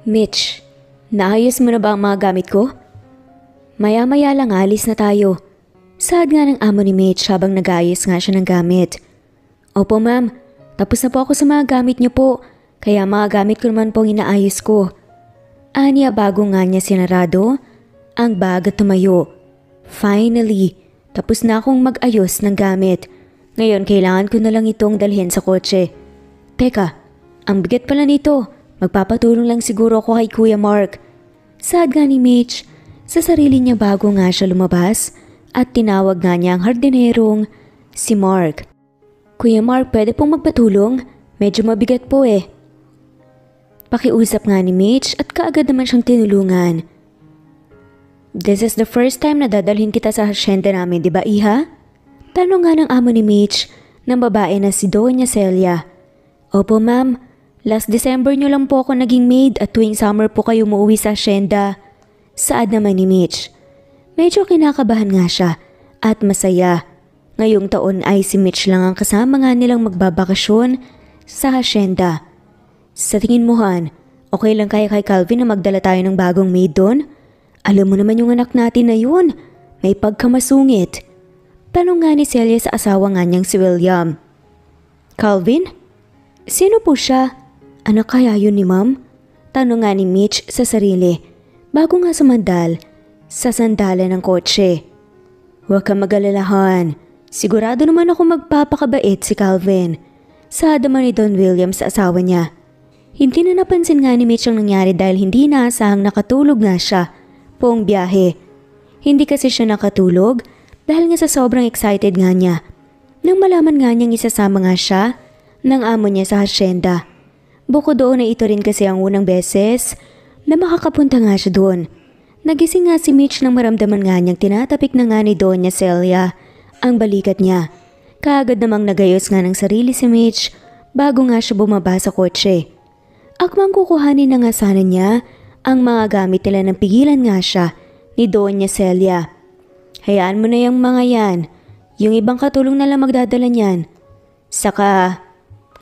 Mitch, naayos mo na ba ang mga gamit ko? Maya-maya lang alis na tayo. Saad nga ng amo ni Mitch habang nag-ayos nga siya ng gamit. Opo ma'am, tapos na po ako sa mga gamit niyo po, kaya mga gamit ko naman pong inaayos ko. Anya bago nga niya sinarado ang bag at tumayo. Finally, tapos na akong mag-ayos ng gamit. Ngayon kailangan ko na lang itong dalhin sa kotse. Teka, ang bigat pala nito. Magpapatulong lang siguro ako kay Kuya Mark. Saad nga ni Mitch sa sarili niya bago nga siya lumabas at tinawag nga niya ang hardinerong si Mark. Kuya Mark, pwede pong magpatulong? Medyo mabigat po eh. Pakiusap nga ni Mitch at kaagad naman siyang tinulungan. This is the first time na dadalhin kita sa hacienda namin, di ba Iha? Tanong nga ng amo ni Mitch ng babae na si Doña Celia. Opo ma'am. Last December nyo lang po ako naging maid at tuwing summer po kayo umuwi sa hacienda. Saad naman ni Mitch. Medyo kinakabahan nga siya at masaya. Ngayong taon ay si Mitch lang ang kasama nga nilang magbabakasyon sa hacienda. Sa tingin mo Han, okay lang kaya kay Calvin na magdala tayo ng bagong maid doon? Alam mo naman yung anak natin na yun, may pagkamasungit. Tanong nga ni Celia sa asawa nga niyang si William. Calvin? Sino po siya? Anak kaya yun ni ma'am? Tanong nga ni Mitch sa sarili bago nga sumandal sa sandalan ng kotse. Huwag kang mag-alalahan. Sigurado naman ako magpapakabait si Calvin. Saad naman ni Don William sa asawa niya. Hindi na napansin nga ni Mitch ang nangyari dahil hindi inaasahang nakatulog nga siya buong biyahe. Hindi kasi siya nakatulog dahil nga sa sobrang excited nga niya nang malaman nga niyang isasama nga siya ng amo niya sa hacienda. Bukod doon ay ito rin kasi ang unang beses na makakapunta nga siya doon. Nagising nga si Mitch nang maramdaman nga niyang tinatapik na nga ni Doña Celia ang balikat niya. Kaagad namang nagayos nga ng sarili si Mitch bago nga siya bumaba sa kotse. Akmang kukuhanin na nga sana niya ang mga gamit nila nang pigilan nga siya ni Doña Celia. Hayaan mo na yung mga yan. Yung ibang katulong na lang magdadala niyan. Saka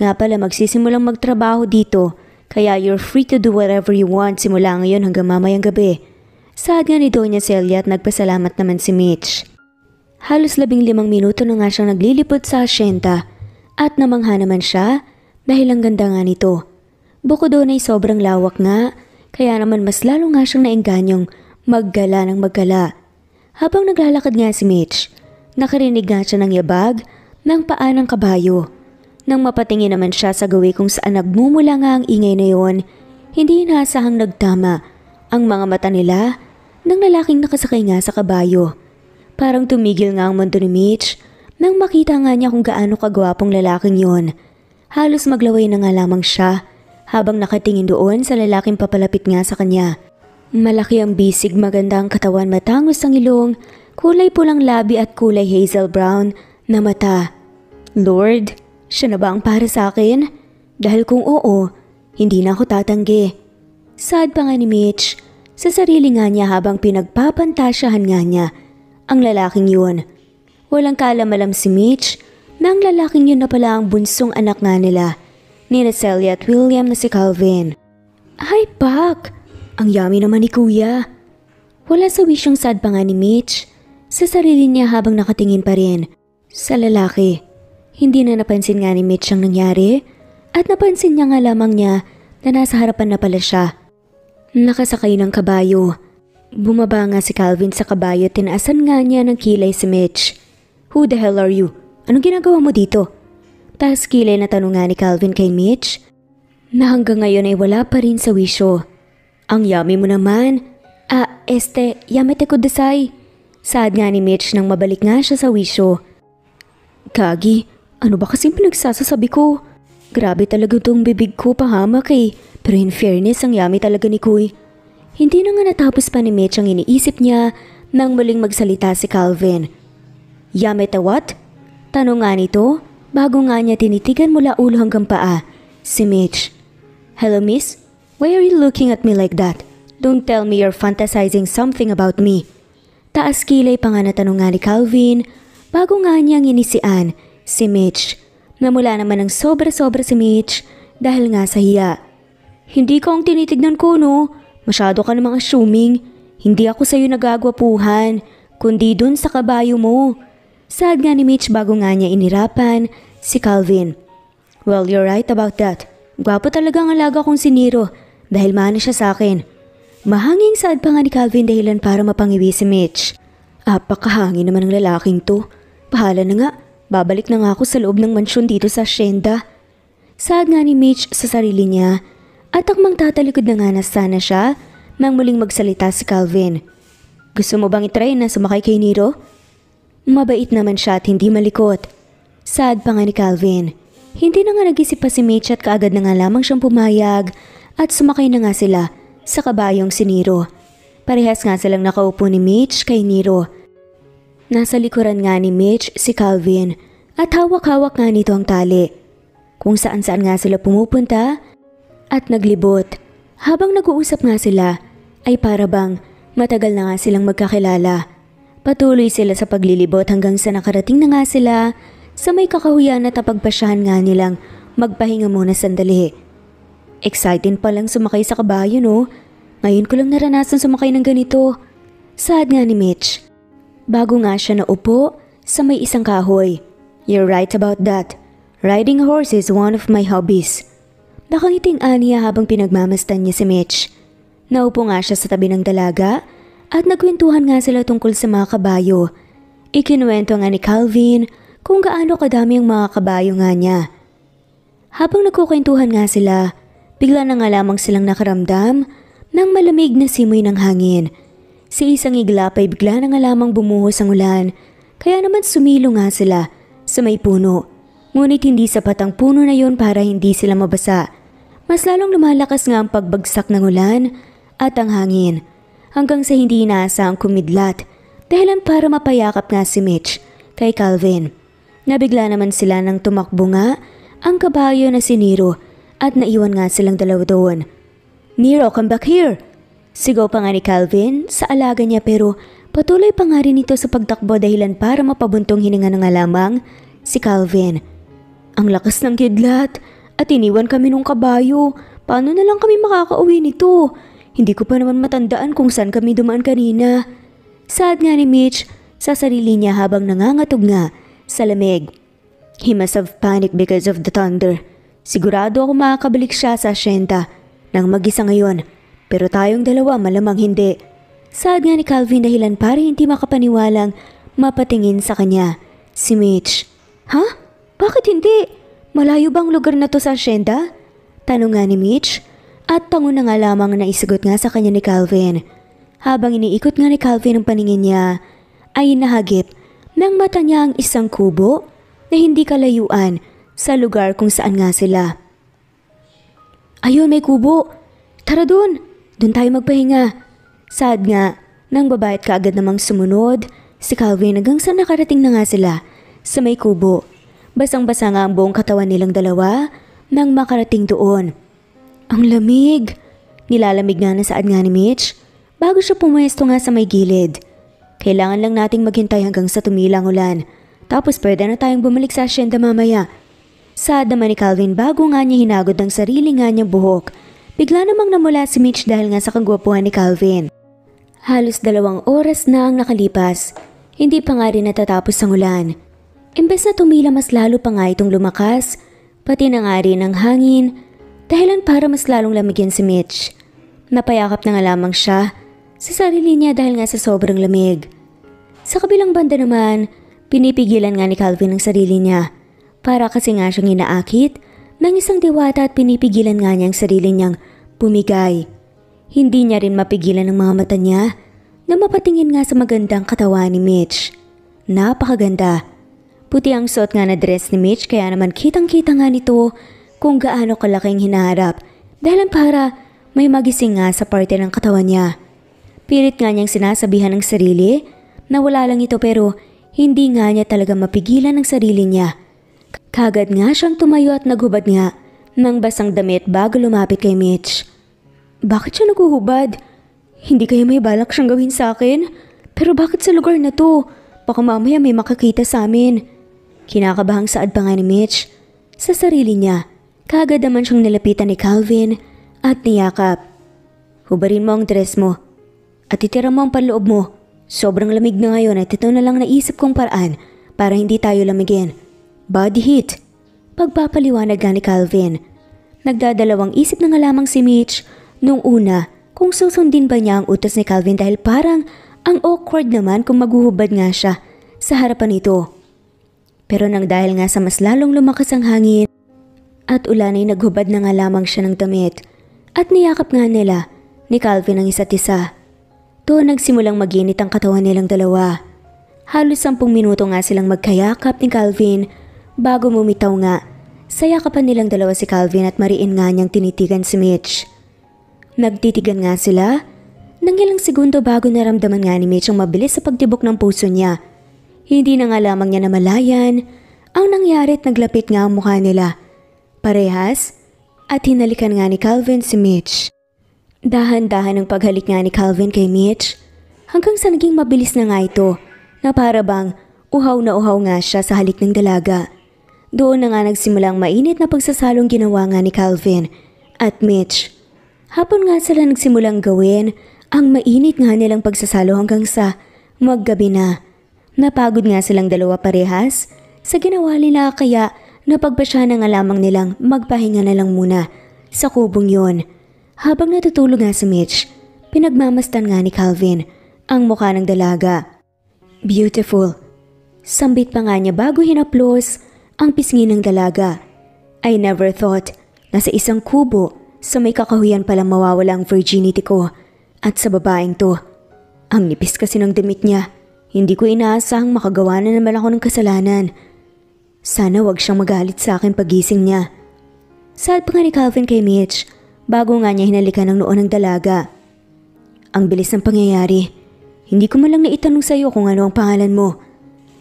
nga pala magsisimulang magtrabaho dito kaya you're free to do whatever you want simula ngayon hanggang mamayang gabi. Saad nga ni Doña Celia at nagpasalamat naman si Mitch. Halos 15 minuto na nga siyang naglilipot sa hacienda at namangha naman siya dahil ang ganda nga nito. Bukod doon ay sobrang lawak nga kaya naman mas lalo nga siyang naingganyong maggala ng maggala. Habang naglalakad nga si Mitch, nakarinig nga siya ng yabag ng paa ng kabayo. Nang mapatingin naman siya sa gawi kung saan nagmumula nga ang ingay na yon, hindi inaasahang nagtama ang mga mata nila ng lalaking nakasakay nga sa kabayo. Parang tumigil nga ang mundo ni Mitch nang makita nga niya kung gaano kagwapong lalaking yon. Halos maglaway na nga lamang siya habang nakatingin doon sa lalaking papalapit nga sa kanya. Malaki ang bisig, maganda ang katawan, matangos ang ilong, kulay pulang labi at kulay hazel brown na mata. Lord, siya na ba ang para sa akin? Dahil kung oo, hindi na ako tatanggi. Saad pa nga ni Mitch sa sarili nga niya habang pinagpapantasyahan nga niya ang lalaking yun. Walang kaalam-alam si Mitch na ang lalaking yun na pala ang bunsong anak nga nila ni Celia at William na si Calvin. Ay pak! Ang yummy naman ni Kuya. Wala sa wisyong sad pa nga ni Mitch sa sarili niya habang nakatingin pa rin sa lalaki. Hindi na napansin nga ni Mitch ang nangyari at napansin niya nga lamang niya na nasa harapan na pala siya. Nakasakay ng kabayo. Bumaba nga si Calvin sa kabayo at tinaasan nga niya ng kilay si Mitch. Who the hell are you? Anong ginagawa mo dito? Taas kilay na tanong nga ni Calvin kay Mitch na hanggang ngayon ay wala pa rin sa wisyo. Ang yummy mo naman. Yamete kudasai. Saad nga ni Mitch nang mabalik nga siya sa wisyo. Kagi, ano ba kasing pinagsasasabi ko? Grabe talaga tong bibig ko, pahamak eh. Pero in fairness, ang yummy talaga ni Kuy. Hindi na nga natapos pa ni Mitch ang iniisip niya nang muling magsalita si Calvin. Yamete what? Tanong nga nito bago nga niya tinitigan mula ulo hanggang paa si Mitch. Hello miss? Why are you looking at me like that? Don't tell me you're fantasizing something about me. Taas kilay pa nga na tanong nga ni Calvin bago nga niyang inisian si Mitch na mula naman ng sobra-sobra si Mitch dahil nga sa hiya. Hindi ka ang tinitignan ko, no? Masyado ka namang assuming. Hindi ako sa'yo nagagwapuhan, kundi dun sa kabayo mo. Saad nga ni Mitch bago nga niya inirapan si Calvin. Well, you're right about that. Gwapo talaga ang alaga kong si Nero dahil mana siya sa akin. Mahanging saad pa nga ni Calvin dahilan para mapangiwi si Mitch. Apakahangin naman ng lalaking to. Bahala na nga, babalik na nga ako sa loob ng mansyon dito sa asyenda. Saad nga ni Mitch sa sarili niya at akmang tatalikod na nga na sana siya nang muling magsalita si Calvin. Gusto mo bang itry na sumakay kay Nero? Mabait naman siya at hindi malikot. Saad pa nga ni Calvin. Hindi na nga nag-isip pa si Mitch at kaagad na nga lamang siyang pumayag at sumakay na nga sila sa kabayong si Nero. Parehas nga silang nakaupo ni Mitch kay Nero. Nasa likuran nga ni Mitch si Calvin at hawak-hawak nga nito ang tali. Kung saan-saan nga sila pumupunta at naglibot. Habang nag-uusap nga sila ay para bang matagal na nga silang magkakilala. Patuloy sila sa paglilibot hanggang sa nakarating na nga sila sa may kakahuyan at napagpasyahan nga nilang magpahinga muna sandali. Excited pa lang sumakay sa kabayo, no? Ngayon ko lang naranasan sumakay ng ganito. Saad nga ni Mitch. Bago nga siya naupo sa may isang kahoy. You're right about that. Riding a horse is one of my hobbies. Nakangiting aniya habang pinagmamastan niya si Mitch. Naupo nga siya sa tabi ng dalaga at nagkwentuhan nga sila tungkol sa mga kabayo. Ikinuwento nga ni Calvin kung gaano kadami ang mga kabayo nga niya. Habang nagkukwentuhan nga sila, bigla na nga lamang silang nakaramdam ng malamig na simoy ng hangin. Sa isang iglap ay bigla na nga lamang bumuhos ang ulan, kaya naman sumilo nga sila sa may puno. Ngunit hindi sapat ang puno na yon para hindi sila mabasa. Mas lalong lumalakas nga ang pagbagsak ng ulan at ang hangin. Hanggang sa hindi inaasahang kumidlat dahilan para mapayakap nga si Mitch kay Calvin. Nabigla naman sila nang tumakbo nga ang kabayo na si Nero at naiwan nga silang dalawa doon. Nero, come back here! Sigaw pa nga ni Calvin sa alaga niya pero patuloy pa nga rin ito sa pagtakbo dahilan para mapabuntong hininga na nga lamang si Calvin. Ang lakas ng kidlat at iniwan kami nung kabayo. Paano na lang kami makakauwi nito? Hindi ko pa naman matandaan kung saan kami dumaan kanina. Saad nga ni Mitch sa sarili niya habang nangangatog nga sa lamig. He must have panicked because of the thunder. Sigurado ako makakabalik siya sa asyenda nang mag-isa ngayon. Pero tayong dalawa malamang hindi. Saad nga ni Calvin dahilan para hindi makapaniwalang mapatingin sa kanya si Mitch. Ha? Bakit hindi? Malayo bang lugar na to sa asyenda? Tanong nga ni Mitch. At tango na nga lamang na isagot nga sa kanya ni Calvin. Habang iniikot nga ni Calvin ang paningin niya, ay nahagip ng mata niya ang isang kubo na hindi kalayuan sa lugar kung saan nga sila. Ayun, may kubo. Tara dun. Dun tayo magpahinga. Saad nga, nang babae at kaagad namang sumunod si Calvin hanggang sa nakarating na nga sila sa may kubo. Basang-basa nga ang buong katawan nilang dalawa nang makarating doon. Ang lamig! Nilalamig nga na saad nga ni Mitch bago siya pumuesto nga sa may gilid. Kailangan lang nating maghintay hanggang sa tumilang ulan. Tapos pwede na tayong bumalik sa asyenda mamaya. Saad naman ni Calvin bago nga niya hinagod ang sarili nga niyang buhok. Bigla namang namula si Mitch dahil nga sa kagwapuhan ni Calvin. Halos 2 oras na ang nakalipas. Hindi pa nga rin natatapos ang ulan. Imbes na tumila mas lalo pa nga itong lumakas, pati na nga rin ang hangin, dahilan para mas lalong lamigin si Mitch. Napayakap na nga lamang siya sa sarili niya dahil nga sa sobrang lamig. Sa kabilang banda naman, pinipigilan nga ni Calvin ang sarili niya. Para kasi nga siyang inaakit ng isang diwata at pinipigilan nga niya ang sarili niyang pumigay. Hindi niya rin mapigilan ang mga mata niya na mapatingin nga sa magandang katawan ni Mitch. Napakaganda. Puti ang suot nga na dress ni Mitch kaya naman kitang-kita nga nito kung gaano kalaking hinaharap dahil para may magising nga sa parte ng katawan niya. Pilit nga niyang sinasabihan ng sarili na wala lang ito pero hindi nga niya talaga mapigilan ang sarili niya. Kagad nga siyang tumayo at naghubad nga ng basang damit bago lumapit kay Mitch. Bakit siya naguhubad? Hindi kaya may balak siyang gawin sa akin? Pero bakit sa lugar na to? Baka mamaya may makakita sa amin. Kinakabahang saad pa nga ni Mitch sa sarili niya. Kagad naman siyang nilapitan ni Calvin at niyakap. Hubarin mo ang dress mo at itira mo ang panloob mo. Sobrang lamig na ngayon at ito na lang naisip kong paraan para hindi tayo lamigin. Body heat. Pagpapaliwanag nga ni Calvin. Nagdadalawang isip na nga lamang si Mitch nung una kung susundin ba niya ang utos ni Calvin dahil parang ang awkward naman kung maghuhubad nga siya sa harapan nito. Pero nang dahil nga sa mas lalong lumakas ang hangin at ulan ay naghubad na nga lamang siya ng damit at niyakap nga nila ni Calvin ang isa't isa. Doon nagsimulang maginit ang katawan nilang dalawa. Halos 10 minuto nga silang magkayakap ni Calvin bago mumitaw nga. Sayakapan nilang dalawa si Calvin at mariin nga niyang tinitigan si Mitch. Nagtitigan nga sila nang ilang segundo bago naramdaman nga ni Mitch ang mabilis sa pagtibok ng puso niya. Hindi na nga lamang niya namalayan ang nangyari at naglapit nga ang mukha nila. Parehas at hinalikan nga ni Calvin si Mitch. Dahan-dahan ang paghalik nga ni Calvin kay Mitch hanggang sa naging mabilis na nga ito na para bang uhaw na uhaw nga siya sa halik ng dalaga. Doon na nga nagsimulang mainit na pagsasalong ginawa nga ni Calvin at Mitch. Hapon nga sila nagsimulang gawin ang mainit nga nilang pagsasalo hanggang sa maggabi na. Napagod nga silang dalawa parehas sa ginawa nila kaya napagpasya na nga lamang nilang magpahinga na lang muna sa kubong yon. Habang natutulog nga si Mitch, pinagmamastan nga ni Calvin ang mukha ng dalaga. Beautiful. Sambit pa nga niya bago hinaplos ang pisngi ng dalaga. I never thought na sa isang kubo sa may kakahuyan palang mawawala ang virginity ko at sa babaeng to. Ang nipis kasi ng damit niya. Hindi ko inaasahang makagawa na naman ako ng kasalanan. Sana wag siyang magalit sa akin pagising niya. Sad pa nga ni Calvin kay Mitch bago nga niya hinalikan ang noo ng dalaga. Ang bilis ng pangyayari. Hindi ko man lang naitanong sa iyo kung ano ang pangalan mo.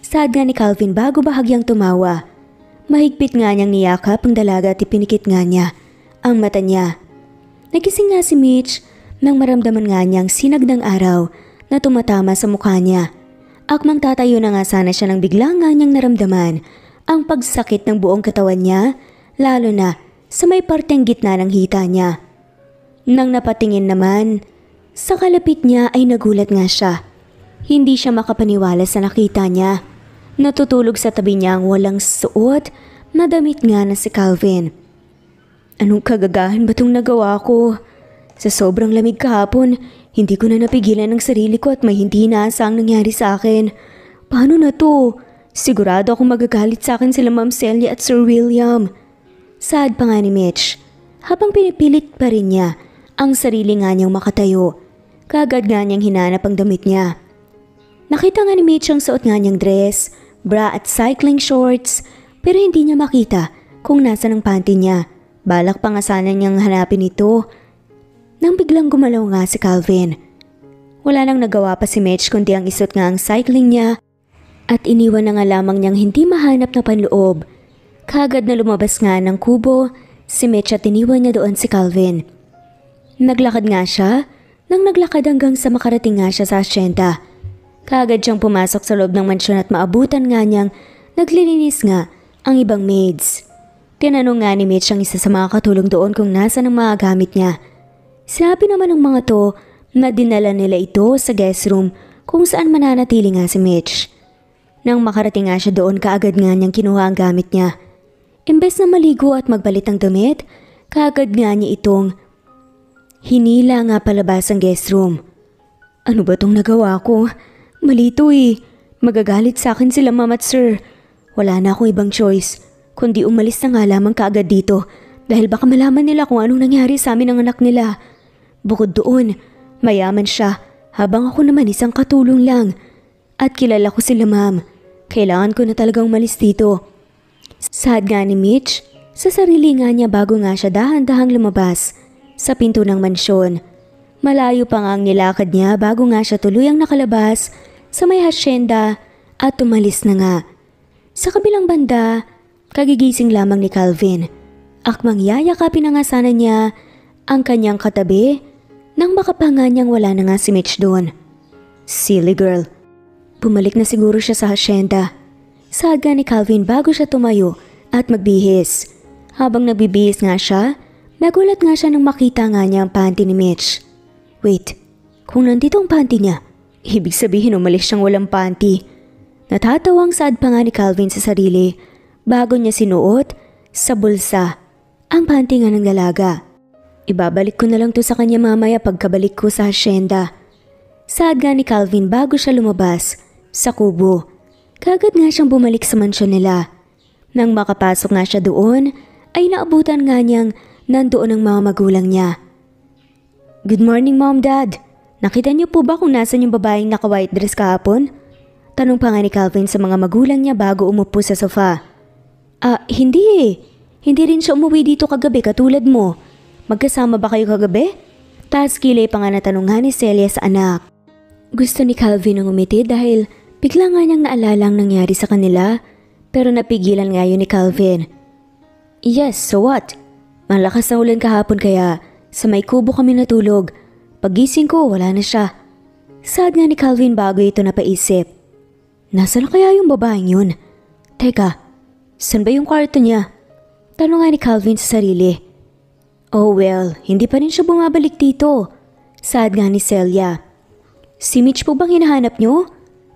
Sad nga ni Calvin bago bahagyang tumawa. Mahigpit nga niyang niyakap ang dalaga at ipinikit nga niya ang mata niya. Nagising nga si Mitch nang maramdaman nga niyang sinag ng araw na tumatama sa mukha niya. Akmang tatayo na nga sana siya nang bigla nga niyang naramdaman ang pagsakit ng buong katawan niya, lalo na sa may parteng gitna ng hita niya. Nang napatingin naman, sa kalapit niya ay nagulat nga siya. Hindi siya makapaniwala sa nakita niya. Natutulog sa tabi niya ang walang suot na damit nga na si Calvin. Anong kagagahan ba itong nagawa ko? Sa sobrang lamig kahapon, hindi ko na napigilan ang sarili ko at may hindi inaasang nangyari sa akin. Paano na to? Sigurado akong magagalit sa akin sila Ma'am Celia at Sir William. Sad pa nga ni Mitch, habang pinipilit pa rin niya ang sarili nga niyang makatayo. Kaagad nga niyang hinanap ang damit niya. Nakita nga ni Mitch ang suot nga niyang dress, bra at cycling shorts, pero hindi niya makita kung nasa ng panty niya. Balak pa nga sana niyang hanapin ito nang biglang gumalaw nga si Calvin. Wala nang nagawa pa si Mitch kundi ang isuot nga ang cycling niya at iniwan na nga lamang niyang hindi mahanap na panloob. Kaagad na lumabas nga ng kubo si Mitch at iniwan niya doon si Calvin. Naglakad nga siya nang naglakad hanggang sa makarating nga siya sa asyenda. Kaagad siyang pumasok sa loob ng mansyon at maabutan nga niyang naglilinis nga ang ibang maids. Tinanong nga ni Mitch ang isa sa mga katulong doon kung nasa ng mga gamit niya. Sinabi naman ng mga to na dinala nila ito sa guest room kung saan mananatili nga si Mitch. Nang makarating nga siya doon kaagad nga niyang kinuha ang gamit niya. Imbes na maligo at magbalit ng damit, kaagad nga niya itong hinila nga palabas ang guest room. Ano ba tong nagawa ko? Mali to eh. Magagalit sa akin sila Ma'am at Sir. Wala na akong ibang choice kundi umalis na nga lamang kaagad dito dahil baka malaman nila kung anong nangyari sa amin ng anak nila. Bukod doon, mayaman siya habang ako naman isang katulong lang. At kilala ko sila Ma'am. Kailangan ko na talagang umalis dito. Sad nga ni Mitch, sa sarili nga niya bago nga siya dahan-dahang lumabas sa pinto ng mansyon. Malayo pa nga ang nilakad niya bago nga siya tuluyang nakalabas sa may hasyenda at tumalis na nga. Sa kabilang banda, kagigising lamang ni Calvin. Akmang yayakapin na nga sana niya ang kanyang katabi nang makapanga niyang wala na nga si Mitch doon. Silly girl. Bumalik na siguro siya sa hasyenda. Saga ni Calvin bago siya tumayo at magbihis. Habang nagbibihis nga siya, Nagulat nga siya nang makita nga niya ang panty ni Mitch. Wait, kung nandito ang panty niya, ibig sabihin umalis siyang walang panty. Natatawang saad pa nga ni Calvin sa sarili bago niya sinuot sa bulsa ang panty nga ng dalaga. Ibabalik ko na lang to sa kanya mamaya pagkabalik ko sa hasyenda. Saad nga ni Calvin bago siya lumabas sa kubo. Kagad nga siyang bumalik sa mansyon nila. Nang makapasok nga siya doon, ay naabutan nga niyang nandoon ang mga magulang niya. Good morning, Mom, Dad. Nakita niyo po ba kung nasan yung babaeng naka-white dress kahapon? Tanong pa nga ni Calvin sa mga magulang niya bago umupo sa sofa. Hindi eh. Hindi rin siya umuwi dito kagabi katulad mo. Magkasama ba kayo kagabi? Taas kilay pa nga natanong nga ni Celia sa anak. Gusto ni Calvin ang umiti dahil bigla nga niyang naalala ang nangyari sa kanila, pero napigilan nga yun ni Calvin. Yes, so what? Malakas na ulan kahapon kaya sa may kubo kami natulog. Paggising ko, wala na siya. Saad nga ni Calvin bago ito napaisip. Nasaan na kaya yung babaeng yun? Teka, saan ba yung kwarto niya? Tanong nga ni Calvin sa sarili. Oh well, hindi pa rin siya bumabalik dito. Saad nga ni Celia. Si Mitch po bang hinahanap niyo?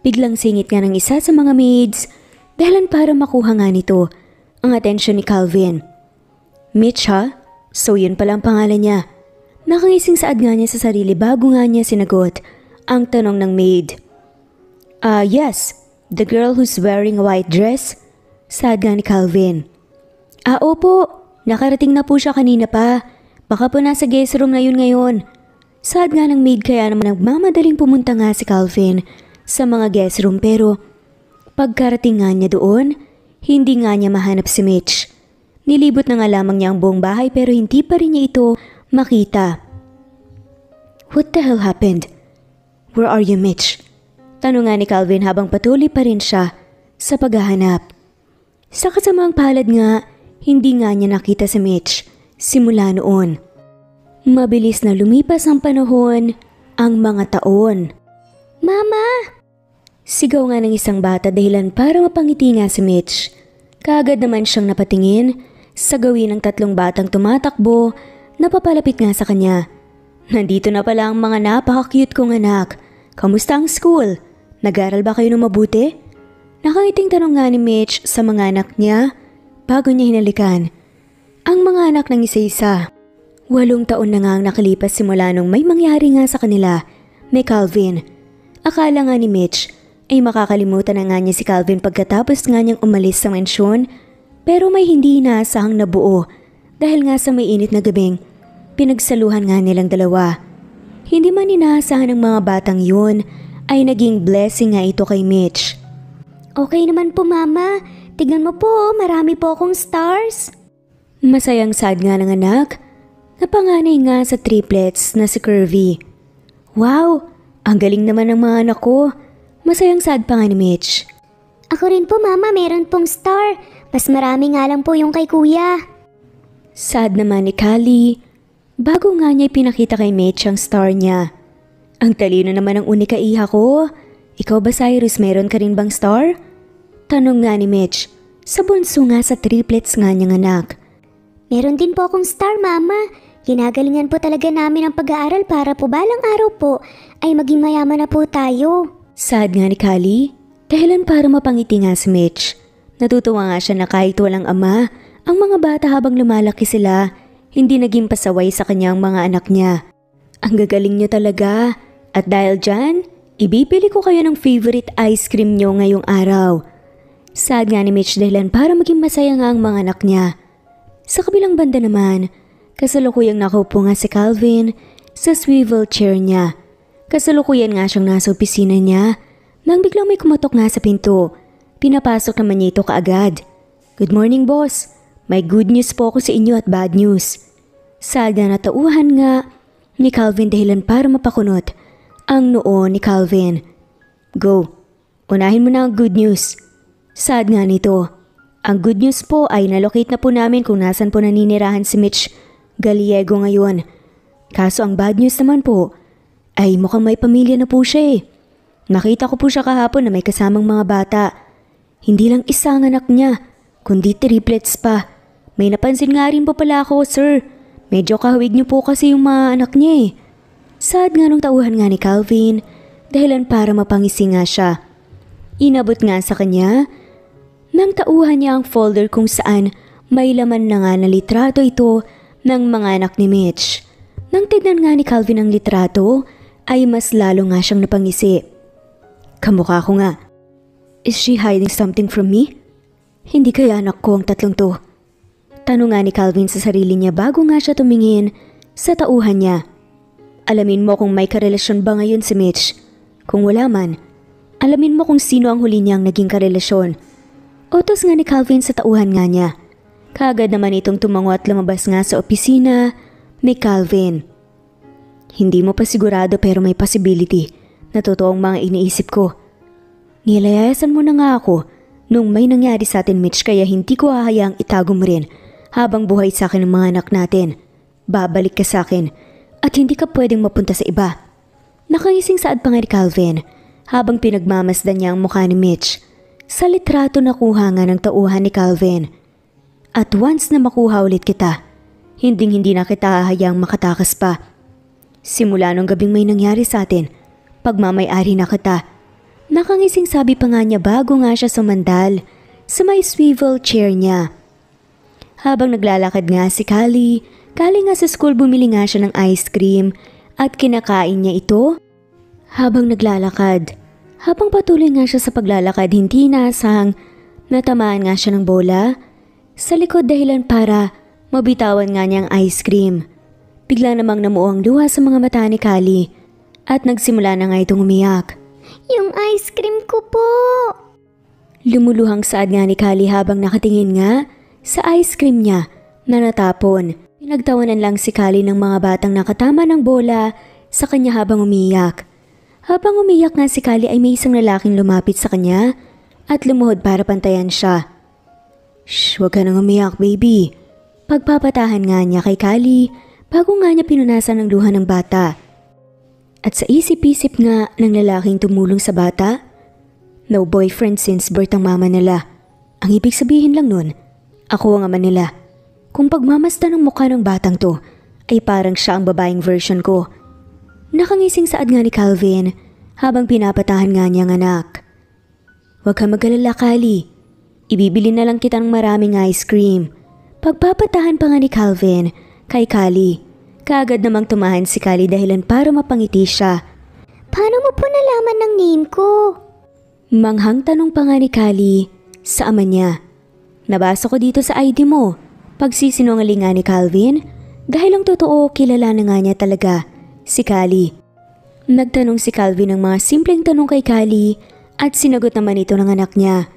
Biglang singit nga ng isa sa mga maids dahilan para makuha nga nito ang atensyon ni Calvin. Mitch ha? So yun pala ang pangalan niya. Nakangising saad nga niya sa sarili bago nga niya sinagot ang tanong ng maid. Yes, the girl who's wearing a white dress? Saad nga ni Calvin. Opo, nakarating na po siya kanina pa. Baka po nasa guest room na yun ngayon. Saad nga ng maid kaya naman nagmamadaling pumunta nga si Calvin sa mga guest room pero pagkarating nga niya doon, hindi nga niya mahanap si Mitch. Nilibot na nga lamang niya ang buong bahay pero hindi pa rin niya ito makita. What the hell happened? Where are you, Mitch? Tanong nga ni Calvin habang patuloy pa rin siya sa paghahanap. Sa kasamang palad nga, hindi nga niya nakita si Mitch simula noon. Mabilis na lumipas ang panahon, ang mga taon. Mama! Sigaw nga ng isang bata dahilan para mapangiti nga si Mitch. Kaagad naman siyang napatingin sa gawin ng tatlong batang tumatakbo na papalapit nga sa kanya. Nandito na pala ang mga napaka-cute kong anak. Kamusta ang school? Nag-aral ba kayo ng mabuti? Nakangiting tanong nga ni Mitch sa mga anak niya bago niya hinalikan ang mga anak ng isa-isa. 8 taon na nga ang nakalipas simula nung may mangyari nga sa kanila ni Calvin. Akala nga ni Mitch ay makakalimutan na nga niya si Calvin pagkatapos nga niyang umalis sa mansyon, pero may hindi inaasahang nabuo dahil nga sa may init na gabing pinagsaluhan nga nilang dalawa. Hindi man inaasahan ng mga batang yun ay naging blessing nga ito kay Mitch. Okay naman po mama, tignan mo po marami po akong stars. Masayang sad nga ng anak, napanganay nga sa triplets na si Curvy. Wow, ang galing naman ng mga anak ko. Masayang sad pa nga ni Mitch. Ako rin po mama, meron pong star. Mas marami nga lang po yung kay kuya. Sad naman ni Callie, bago nga niya ipinakita kay Mitch ang star niya. Ang talino naman ng unika iha ko. Ikaw ba Cyrus, meron ka rin bang star? Tanong nga ni Mitch, sa bunso nga sa triplets nga niyang anak. Meron din po akong star mama. Ginagalingan po talaga namin ang pag-aaral para po balang araw po ay maging mayaman na po tayo. Sad nga ni Callie, dahilan para mapangiti nga si Mitch. Natutuwa nga siya na kahit walang ama, ang mga bata habang lumalaki sila, hindi naging pasaway sa kanyang mga anak niya. Ang gagaling niyo talaga. At dahil dyan, ibibili ko kayo ng favorite ice cream niyo ngayong araw. Sad nga ni Mitch dahilan para maging masaya nga ang mga anak niya. Sa kabilang banda naman, kasalukuyang nakaupo nga si Calvin sa swivel chair niya. Kasalukuyan nga siyang nasa opisina niya nang biglang may kumatok nga sa pinto. Pinapasok naman niya ito kaagad. Good morning boss, may good news po ako sa inyo at bad news. Sad nga natauhan nga ni Calvin dahilan para mapakunot ang noo ni Calvin. Go, unahin mo na ang good news. Sad nga nito. Ang good news po ay nalocate na po namin kung nasan po naninirahan si Mitch Gallego ngayon. Kaso ang bad news naman po ay mukhang may pamilya na po siya eh. Nakita ko po siya kahapon na may kasamang mga bata. Hindi lang isa ang anak niya, kundi triplets pa. May napansin nga rin po pala ako, sir. Medyo kahawig niyo po kasi yung mga anak niya eh. Saad nga nung tauhan nga ni Calvin, dahilan para mapangisi nga siya. Inabot nga sa kanya, nang tauhan niya ang folder kung saan may laman na nga na litrato ito ng mga anak ni Mitch. Nang tignan nga ni Calvin ang litrato, ay mas lalo nga siyang napangisi. Kamukha ko nga. Is she hiding something from me? Hindi kaya anak ko ang tatlong to? Tanong nga ni Calvin sa sarili niya bago nga siya tumingin sa tauhan niya. Alamin mo kung may karelasyon ba ngayon si Mitch. Kung wala man, alamin mo kung sino ang huli niyang naging karelasyon. Utos nga ni Calvin sa tauhan nga niya. Kaagad naman itong tumango at lumabas nga sa opisina ni Calvin. Hindi mo pa sigurado pero may possibility na totoong mga iniisip ko. Nilayasan mo na nga ako nung may nangyari sa atin Mitch kaya hindi ko hahayaang itago mo rin habang buhay sa akin ang mga anak natin. Babalik ka sa akin at hindi ka pwedeng mapunta sa iba. Nakangising saad pa nga ni Calvin habang pinagmamasdan niya ang mukha ni Mitch sa litrato na kuha nga ng tauhan ni Calvin. At once na makuha ulit kita, hindi na kita hahayaang makatakas pa. Simula nung gabing may nangyari sa atin, pagmamay-ari na kita. Nakangising sabi pa nga niya bago nga siya sumandal sa may swivel chair niya. Habang naglalakad nga si Kali nga sa school bumili nga siya ng ice cream at kinakain niya ito habang naglalakad. Habang patuloy nga siya sa paglalakad, hindi inaasahang natamaan nga siya ng bola sa likod dahilan para mabitawan nga niya ang ice cream. Bigla namang namuo ang luha sa mga mata ni Kali at nagsimula na nga itong umiyak. Yung ice cream ko po! Lumuluhang saad nga ni Kali habang nakatingin nga sa ice cream niya na natapon. Pinagtawanan lang si Kali ng mga batang nakatama ng bola sa kanya habang umiyak. Habang umiyak nga si Kali ay may isang lalaking lumapit sa kanya at lumuhod para pantayan siya. Shh, huwag ka nang umiyak baby. Pagpapatahan nga niya kay Kali bago nga niya pinunasan ang luha ng bata. At sa isip-isip nga ng lalaking tumulong sa bata, no boyfriend since birth ang mama nila. Ang ibig sabihin lang nun, ako ang ama nila. Kung pagmamasdan ng mukha ng batang to, ay parang siya ang babaeng version ko. Nakangising saad nga ni Calvin habang pinapatahan nga niyang anak. Huwag ka mag-alala Kali, ibibili na lang kita ng maraming ice cream. Pagpapatahan pa nga ni Calvin kay Kali. Kaagad namang tumahan si Kali dahilan para mapangiti siya. Paano mo po nalaman ng name ko? Manghang tanong pa nga ni Kali sa ama niya. Nabasa ko dito sa ID mo. Pagsisinungaling nga ni Calvin dahil ang totoo kilala na nga niya talaga si Kali. Nagtanong si Calvin ng mga simpleng tanong kay Kali at sinagot naman ito ng anak niya.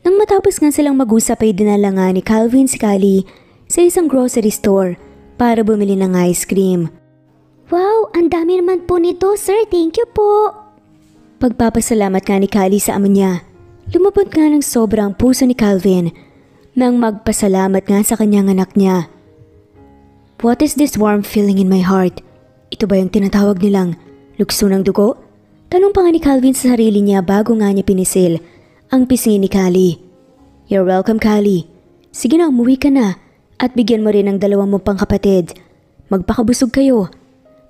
Nang matapos nga silang mag-usap ay dinala nga ni Calvin si Kali sa isang grocery store para bumili ng ice cream. Wow, ang dami naman po nito sir, thank you po. Pagpapasalamat nga ni Kali sa ama niya, lumabot nga ng sobrang puso ni Calvin nang magpasalamat nga sa kanyang anak niya. What is this warm feeling in my heart? Ito ba yung tinatawag nilang lukso ng dugo? Tanong pa nga ni Calvin sa sarili niya bago nga niya pinisil ang pisngi ni Kali. You're welcome Kali. Sige na, umuwi ka na. At bigyan mo rin ang dalawang mong pangkapatid. Magpakabusog kayo.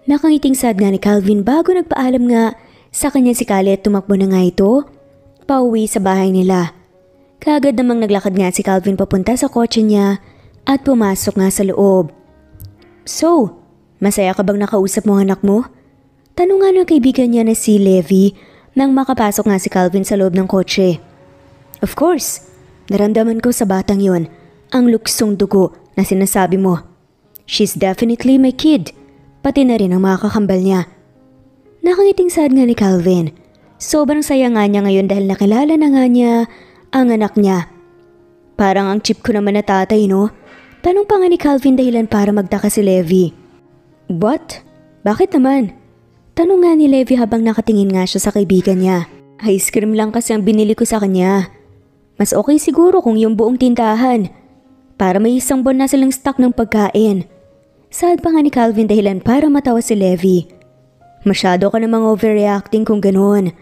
Nakangiting sad nga ni Calvin bago nagpaalam nga sa kanya si Kali at tumakbo na nga ito pauwi sa bahay nila. Kaagad namang naglakad nga si Calvin papunta sa kotse niya at pumasok nga sa loob. So, masaya ka bang nakausap mo ang anak mo? Tanong nga ng kaibigan niya na si Levi nang makapasok nga si Calvin sa loob ng kotse. Of course, naramdaman ko sa batang yon ang luksong dugo na sinasabi mo. She's definitely my kid, pati na rin ang mga kakambal niya. Nakangiting sad nga ni Calvin. Sobrang saya nga niya ngayon dahil nakilala na nga niya ang anak niya. Parang ang chip ko naman na tatay, no? Tanong pa nga ni Calvin dahilan para magtaka si Levi. What? Bakit naman? Tanong nga ni Levi habang nakatingin nga siya sa kaibigan niya. Ice cream lang kasi ang binili ko sa kanya. Mas okay siguro kung yung buong tindahan. Para may isang buwan na silang stock ng pagkain. Saad pa nga ni Calvin dahilan para matawa si Levi. Masyado ka namang overreacting kung ganoon.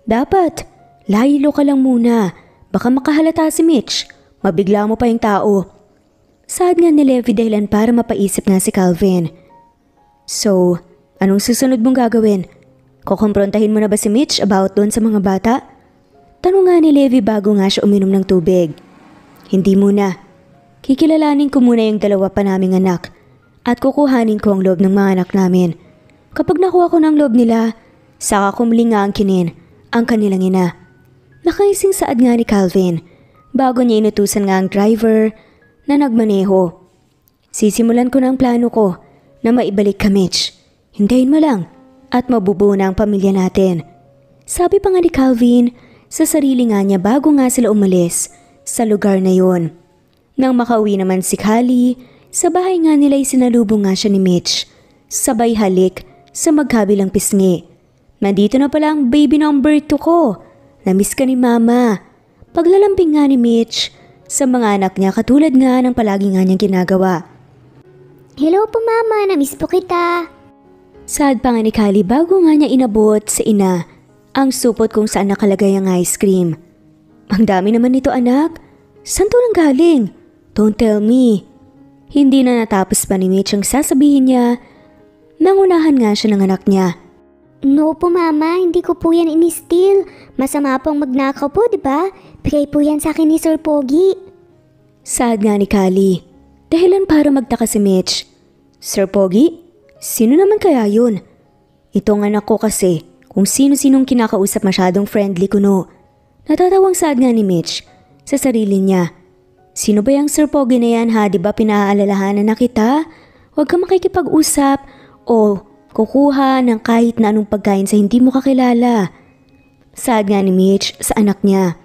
Dapat, laylo ka lang muna. Baka makahalata si Mitch. Mabigla mo pa yung tao. Saad nga ni Levi dahilan para mapaisip nga si Calvin. So, anong susunod mong gagawin? Kukumprontahin mo na ba si Mitch about doon sa mga bata? Tanong nga ni Levi bago nga siya uminom ng tubig. Hindi muna. Kikilalanin ko muna yung dalawa pa naming anak at kukuhanin ko ang loob ng mga anak namin. Kapag nakuha ko ng loob nila, saka kumling nga ang kinin ang kanilang ina. Nakaising saad nga ni Calvin bago niya inutusan nga ang driver na nagmaneho. Sisimulan ko na ang plano ko na maibalik ka, Mitch. Hintayin mo lang at mabubuo na ang pamilya natin. Sabi pa nga ni Calvin sa sarili nga niya bago nga sila umalis sa lugar na yon. Nang makauwi naman si Callie, sa bahay nga nila'y sinalubong nga siya ni Mitch. Sabay halik sa magkabilang pisngi. Nandito na pala ang baby number 2 ko. Namiss ka ni Mama. Paglalambing nga ni Mitch sa mga anak niya katulad nga ng palagi nga niyang ginagawa. Hello po Mama, namiss po kita. Saad pa nga ni Callie bago nga niya inabot sa ina ang supot kung saan nakalagay ang ice cream. Ang dami naman nito anak. Saan to nang galing? Don't tell me. Hindi na natapos pa ni Mitch ang sasabihin niya. Nangunahan nga siya ng anak niya. No po Mama, hindi ko po yan ini-steal. Masama pong magnakaw po, diba? Bigay po yan sa akin ni Sir Pogi. Saad nga ni Callie. Dahilan para magtaka si Mitch. Sir Pogi? Sino naman kaya yun? Itong anak ko kasi, kung sino-sinong kinakausap masyadong friendly kuno. Natatawang saad nga ni Mitch sa sarili niya. Sino ba yung Sir Pogi na yan ha? Diba pinaalalahanan na kita? Huwag ka makikipag-usap o kukuha ng kahit na anong pagkain sa hindi mo kakilala. Saad nga ni Mitch sa anak niya.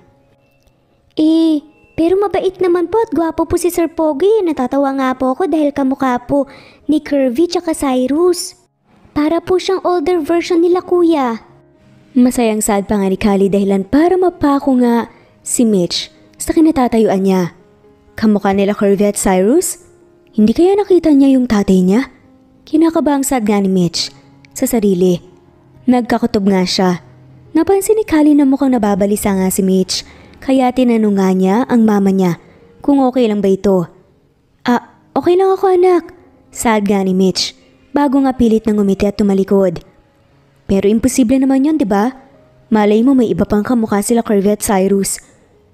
Pero mabait naman po at gwapo po si Sir Pogi. Natatawa nga po ako dahil kamukha po ni Kirby tsaka Cyrus. Para po siyang older version nila kuya. Masayang saad pa nga ni Callie dahilan para mapako nga si Mitch sa kinatatayuan niya. Kamukha nila Kirby at Cyrus? Hindi kaya nakita niya yung tatay niya? Kinakabang saad nga ni Mitch sa sarili. Nagkakutob nga siya. Napansin ni Callie na mukhang nababalisa nga si Mitch. Kaya tinanong nga niya ang mama niya kung okay lang ba ito. Okay lang ako anak. Saad nga ni Mitch bago nga pilit nang umiti at tumalikod. Pero imposible naman yun, diba? Malay mo may iba pang kamukha sila Kirby at Cyrus.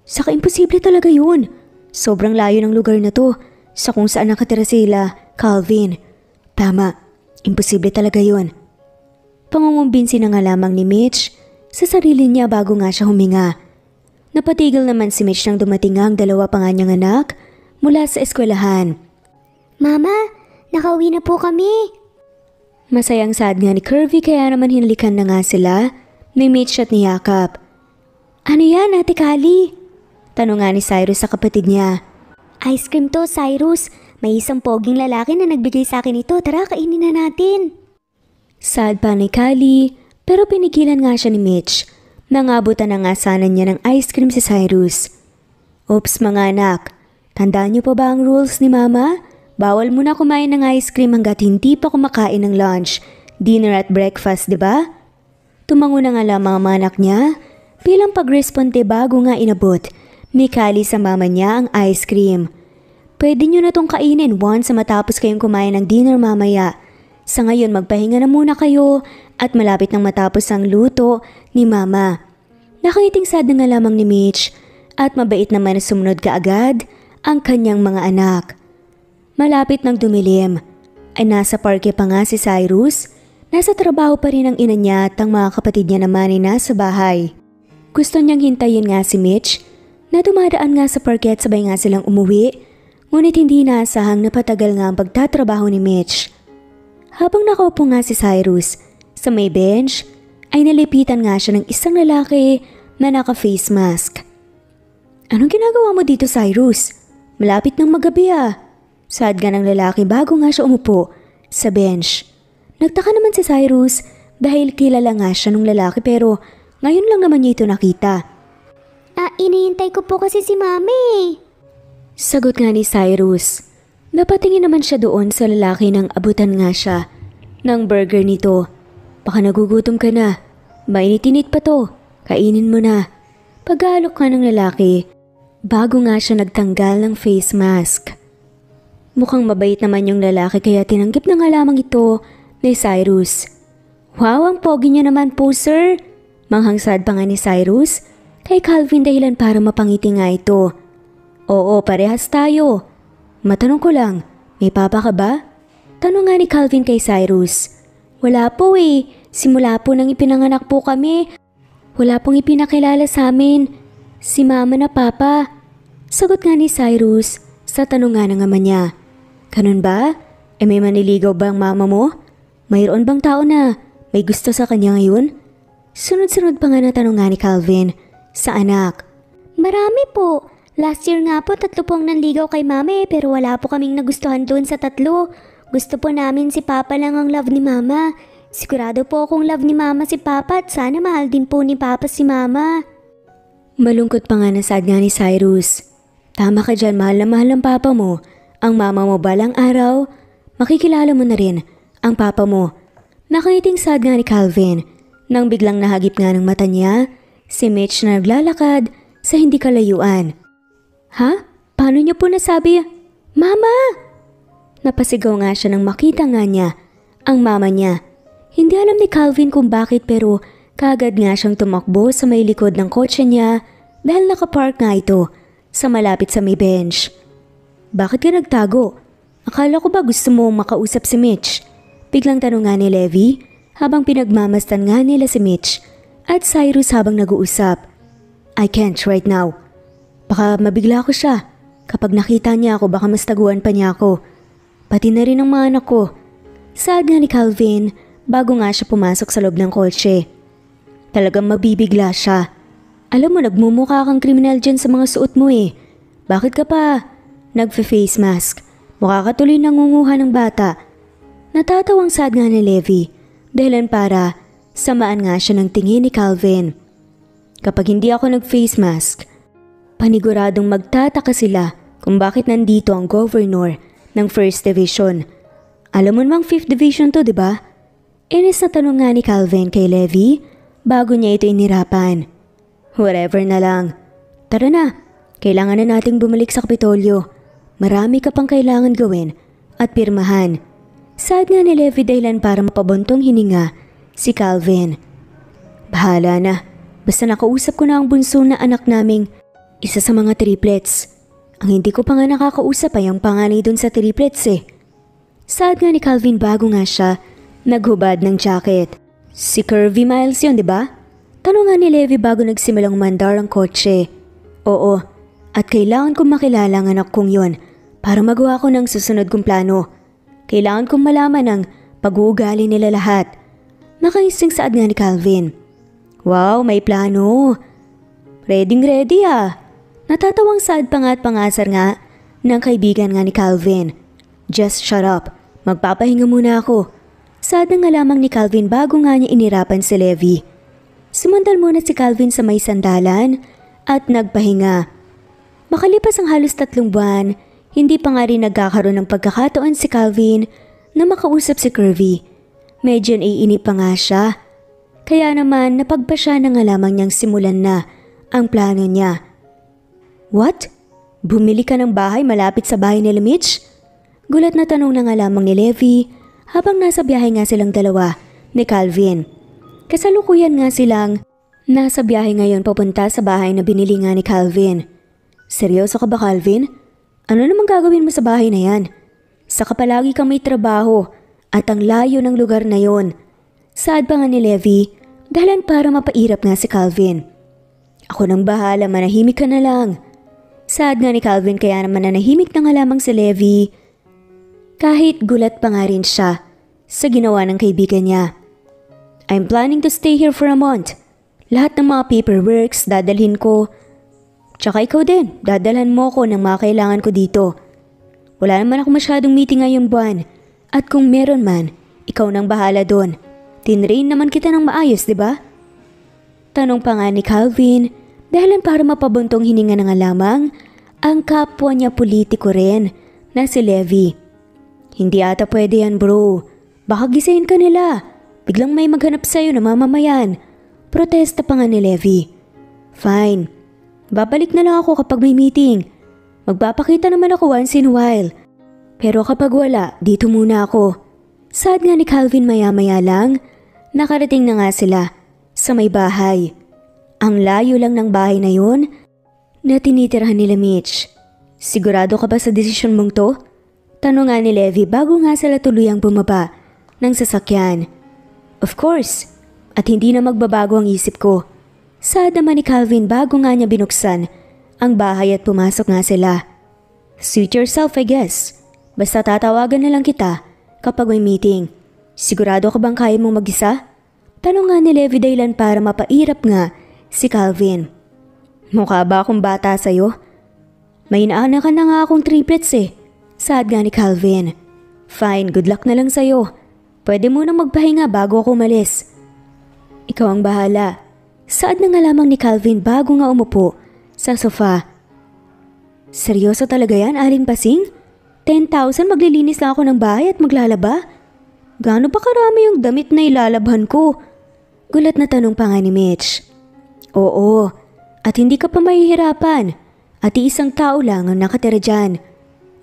Saka imposible talaga yun. Sobrang layo ng lugar na to sa kung saan nakatira sila, Calvin. Tama, imposible talaga yun. Pangungumbinsi na nga lamang ni Mitch sa sarili niya bago nga siya huminga. Napatigil naman si Mitch nang dumating ang dalawa pa nga niyang anak mula sa eskwelahan. Mama, nakauwi na po kami. Masayang saad nga ni Kirby kaya naman hinalikan na nga sila ni Mitch at ni Yakap. Ano yan, Ate Callie? Tanong nga ni Cyrus sa kapatid niya. Ice cream to, Cyrus. May isang poging lalaki na nagbigay sa akin ito. Tara, kainin na natin. Saad pa ni Callie pero pinigilan nga siya ni Mitch. Nangabutan na nga sana niya ng ice cream si Cyrus. Oops mga anak, tandaan niyo pa ba ang rules ni Mama? Bawal muna kumain ng ice cream hanggat hindi pa kumakain ng lunch, dinner at breakfast, diba? Tumango na nga lamang ang mga anak niya bilang pagresponde bago nga inabot ni Callie sa mama niya ang ice cream. Pwede niyo na tong kainin once matapos kayong kumain ng dinner mamaya. Sa ngayon magpahinga na muna kayo at malapit nang matapos ang luto ni Mama. Nakangiting sad na nga lamang ni Mitch at mabait naman na sumunod kaagad ang kanyang mga anak. Malapit nang dumilim ay nasa parke pa nga si Cyrus. Nasa trabaho pa rin ang ina niya at ang mga kapatid niya naman ay nasa bahay. Gusto niyang hintayin nga si Mitch na dumadaan nga sa parke at sabay nga silang umuwi. Ngunit hindi naasahang napatagal nga ang pagtatrabaho ni Mitch. Habang nakaupo nga si Cyrus sa may bench, ay nalipitan nga siya ng isang lalaki na naka-face mask. Anong ginagawa mo dito, Cyrus? Malapit ng magabi ah. Saad nga ng lalaki bago nga siya umupo sa bench. Nagtaka naman si Cyrus dahil kilala nga siya ng lalaki pero ngayon lang naman niya ito nakita. Inihintay ko po kasi si Mami. Sagot nga ni Cyrus. Napatingin naman siya doon sa lalaki nang abutan nga siya ng burger nito. Baka nagugutom ka na. Mainit-init pa to. Kainin mo na. Pag-aalok nga ng lalaki, bago nga siya nagtanggal ng face mask. Mukhang mabait naman yung lalaki kaya tinanggap na nga lamang ito ni Cyrus. Wow, ang pogi niya naman po sir. Manghangsad pa nga ni Cyrus kay Calvin dahilan para mapangiti nga ito. Oo, parehas tayo. Matanong ko lang, may papa ka ba? Tanong nga ni Calvin kay Cyrus. Wala po eh, simula po nang ipinanganak po kami. Wala pong ipinakilala sa amin. Si mama na papa. Sagot nga ni Cyrus sa tanong nga ng ama niya. Ganun ba? May maniligaw ba ang mama mo? Mayroon bang tao na may gusto sa kanya ngayon? Sunod-sunod pa nga na tanong nga ni Calvin sa anak. Marami po. Last year nga po 3 pong nanligaw kay mama pero wala po kaming nagustuhan doon sa 3. Gusto po namin si papa lang ang love ni mama. Sigurado po akong love ni mama si papa at sana mahal din po ni papa si mama. Malungkot pa nga nasad nga ni Cyrus. Tama ka dyan, mahal na mahal ang papa mo. Ang mama mo balang araw, makikilala mo na rin ang papa mo. Nakangiting sad nga ni Calvin nang biglang nahagip nga ng mata niya si Mitch na naglalakad sa hindi kalayuan. Ha? Paano niyo po nasabi? Mama! Napasigaw nga siya nang makita nga niya ang mama niya. Hindi alam ni Calvin kung bakit pero kaagad nga siyang tumakbo sa may likod ng kotse niya dahil nakapark nga ito sa malapit sa may bench. Bakit ka nagtago? Akala ko ba gusto mo makausap si Mitch? Biglang tanong nga ni Levi habang pinagmamastan nga nila si Mitch at Cyrus habang nag-uusap. I can't right now. Baka mabigla ko siya. Kapag nakita niya ako baka mas taguan pa niya ako. Pati na rin ang mga anak ko. Saad nga ni Calvin bago nga siya pumasok sa loob ng kotse. Talagang mabibigla siya. Alam mo nagmumukha kang kriminal dyan sa mga suot mo eh. Bakit ka pa nagfe-face mask? Mukha ka tuloy nangunguha ng bata. Natatawang sad nga ni Levi dahilan para samaan nga siya ng tingin ni Calvin. Kapag hindi ako nag-face mask, paniguradong magtataka sila kung bakit nandito ang governor ng 1st Division. Alam mo namang 5th Division to, diba? Inis na tanong nga ni Calvin kay Levi bago niya ito inirapan. Whatever na lang. Tara na, kailangan na nating bumalik sa Kapitolyo. Marami ka pang kailangan gawin at pirmahan. Sad nga ni Levi dahilan para mapabuntong hininga si Calvin. Bahala na, basta nakausap ko na ang bunso na anak naming isa sa mga triplets. Ang hindi ko pa nga nakakausap ay ang panganay dun sa triplets eh. Sad nga ni Calvin bago nga siya naghubad ng jacket. Si Curvy Miles yun, diba? Tanong nga ni Levi bago nagsimulang mandar ang kotse. Oo, at kailangan kong makilala ang anak kong yun para magawa ko ng susunod kong plano. Kailangan kong malaman ang pag-uugali nila lahat. Nakaising saad nga ni Calvin. Wow, may plano. Ready ah. Natatawang saad pa nga at pangasar nga ng kaibigan nga ni Calvin. Just shut up. Magpapahinga muna ako. Saad na nga lamang ni Calvin bago nga niya inirapan si Levi. Sumandal muna si Calvin sa may sandalan at nagpahinga. Makalipas ang halos 3 buwan, hindi pa nga rin nagkakaroon ng pagkakataon si Calvin na makausap si Curvy. Medyo naiinip pa nga siya. Kaya naman napagpasya na nga lamang niyang simulan na ang plano niya. What? Bumili ka ng bahay malapit sa bahay nila Mitch? Gulat na tanong na nga lamang ni Levi habang nasa biyahe nga silang dalawa ni Calvin. Kasalukuyan nga silang nasa biyahe ngayon papunta sa bahay na binili nga ni Calvin. Seryoso ka ba Calvin? Ano namang gagawin mo sa bahay na yan? Saka palagi kang may trabaho at ang layo ng lugar na yon. Saad pa nga ni Levi dahilan para mapairap nga si Calvin. Ako nang bahala, manahimik ka na lang. Saad nga ni Calvin kaya naman nanahimik na nga lamang si Levi. Kahit gulat pa nga rin siya sa ginawa ng kaibigan niya. I'm planning to stay here for a month. Lahat ng mga paperworks dadalhin ko. Tsaka ikaw din, dadalhan mo ko ng mga kailangan ko dito. Wala naman ako masyadong meeting ngayong buwan. At kung meron man, ikaw nang bahala doon. Tinrain naman kita ng maayos, di ba? Tanong pa nga ni Calvin, dahilan para mapabuntong hininga na nga lamang ang kapwa niya politiko rin na si Levi. Hindi ata pwede yan bro. Baka gisahin ka nila. Biglang may maghanap sa'yo na mamamayan. Protesta pa nga ni Levi. Fine. Babalik na lang ako kapag may meeting. Magpapakita naman ako once in a while. Pero kapag wala, dito muna ako. Saad nga ni Calvin maya-maya lang, nakarating na nga sila sa may bahay. Ang layo lang ng bahay na yun na tinitirhan nila Mitch. Sigurado ka ba sa desisyon mong to? Tanong nga ni Levi bago nga sila tuluyang bumaba ng sasakyan. Of course, at hindi na magbabago ang isip ko. Saad naman ni Calvin bago nga niya binuksan ang bahay at pumasok nga sila. Suit yourself, I guess. Basta tatawagan na lang kita kapag may meeting. Sigurado ka bang kaya mong mag-isa? Tanong nga ni Levi dahilan para mapairap nga si Calvin. Mukha ba akong bata sa'yo? May inaanak ka na nga akong triplets eh. Saad nga ni Calvin. Fine, good luck na lang sa'yo. Pwede mo na magpahinga bago ako umalis. Ikaw ang bahala. Saad na nga lamang ni Calvin bago nga umupo sa sofa. Seryoso talaga yan, Aling Pasing? 10,000 maglilinis lang ako ng bahay at maglalaba? Gaano pa karami yung damit na ilalabhan ko? Gulat na tanong pa nga ni Mitch. Oo, at hindi ka pa mahihirapan. At iisang tao lang ang nakatira dyan.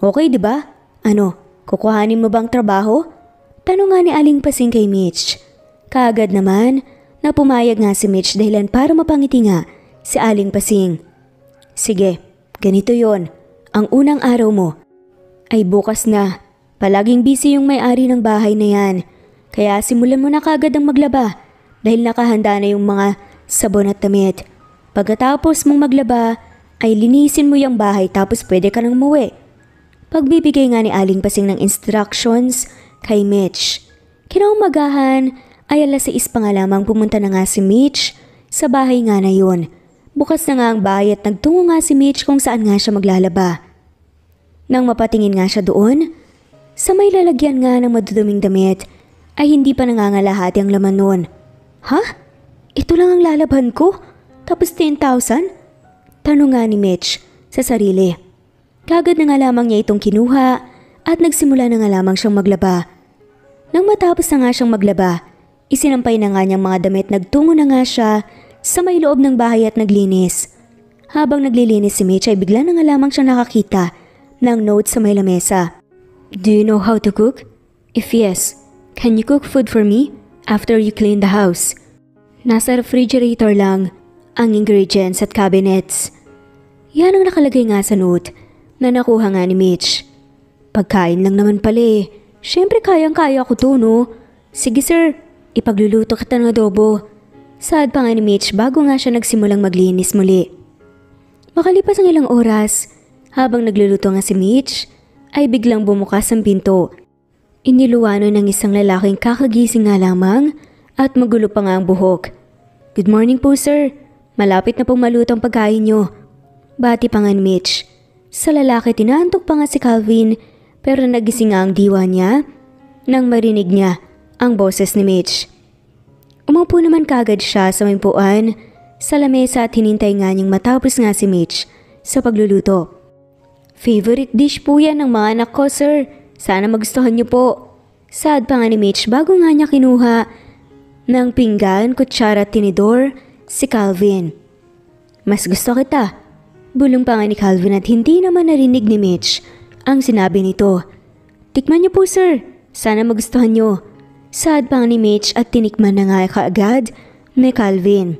Okay, di ba? Ano, kukuhanin mo bang trabaho? Tanong nga ni Aling Pasing kay Mitch. Kaagad naman na pumayag nga si Mitch dahilan para mapangiti nga si Aling Pasing. Sige, ganito yon. Ang unang araw mo ay bukas na. Palaging busy yung may-ari ng bahay na yan. Kaya simulan mo na kagad ang maglaba dahil nakahanda na yung mga sabon at damit. Pagkatapos mong maglaba ay linisin mo yung bahay tapos pwede ka nang umuwi. Pagbibigay nga ni Aling Pasing ng instructions kay Mitch. Kinaumagahan ay 6:00 pa nga lamang pumunta na nga si Mitch sa bahay nga na yun. Bukas na nga ang bahay at nagtungo nga si Mitch kung saan nga siya maglalaba. Nang mapatingin nga siya doon, sa may lalagyan nga ng maduduming damit ay hindi pa nangangalahati ang laman noon. Ha? Ito lang ang lalaban ko? Tapos 10,000? Tanong nga ni Mitch sa sarili. Kagad na nga lamang niya itong kinuha at nagsimula na nga lamang siyang maglaba. Nang matapos na nga siyang maglaba, isinampay na nga niyang mga damit nagtungo na nga siya sa may loob ng bahay at naglinis. Habang naglilinis si Mitch ay bigla na nga lamang siyang nakakita ng note sa may lamesa. Do you know how to cook? If yes, can you cook food for me after you clean the house? Nasa refrigerator lang ang ingredients at cabinets. Yan ang nakalagay nga sa note na nakuha nga ni Mitch. Pagkain lang naman pala eh. Siyempre kayang-kaya ko to, no? Sige sir, ipagluluto kita ng adobo. Saad pa nga ni Mitch bago nga siya nagsimulang maglinis muli. Makalipas ang ilang oras, habang nagluluto nga si Mitch, ay biglang bumukas ang pinto. Iniluwano ng isang lalaking kakagising nga lamang at magulo pa nga ang buhok. Good morning po sir, malapit na pong maluto ang pagkain nyo. Bati pa nga ni Mitch. Sa lalaki tinaantok pa nga si Calvin pero nagising nga ang diwa niya nang marinig niya ang boses ni Mitch. Umupo naman kagad siya sa may puan sa lamesa at hinintay nga niyang matapos nga si Mitch sa pagluluto. Favorite dish po yan ng mga anak ko, sir. Sana magustuhan niyo po. Saad pa nga ni Mitch bago nga niya kinuha ng pinggan, kutsara at tinidor si Calvin. Mas gusto kita. Bulong pa nga ni Calvin at hindi naman narinig ni Mitch ang sinabi nito. Tikman niyo po, sir. Sana magustuhan niyo. Saad pa nga ni Mitch at tinikman na nga kaagad ni Calvin.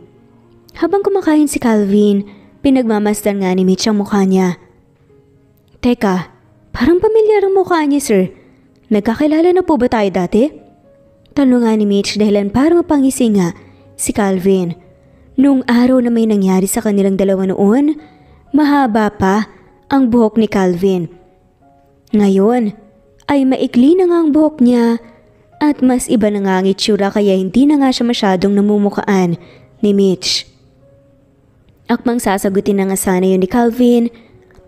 Habang kumakain si Calvin, pinagmamasdan nga ni Mitch ang mukha niya. Teka, parang pamilyar ang mukha niya, sir. Nagkakilala na po ba tayo dati? Tanong nga ni Mitch dahilan para mapangisi nga si Calvin. Noong araw na may nangyari sa kanilang dalawa noon, mahaba pa ang buhok ni Calvin. Ngayon, ay maikli na nga ang buhok niya at mas iba na nga ang itsura kaya hindi na nga siya masyadong namumukaan ni Mitch. Akmang sasagutin na nga sana yun ni Calvin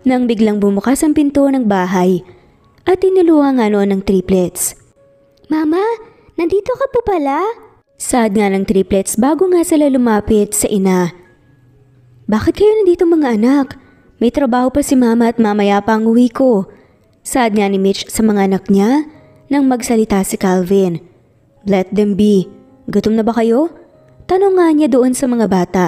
nang biglang bumukas ang pinto ng bahay at iniluha nga noon ng triplets. Mama, nandito ka po pala? Saad nga ng triplets bago nga sila lumapit sa ina. Bakit kayo nandito mga anak? May trabaho pa si mama at mamaya pa ang uwi ko. Saad nga ni Mitch sa mga anak niya nang magsalita si Calvin. Let them be. Gutom na ba kayo? Tanong nga niya doon sa mga bata.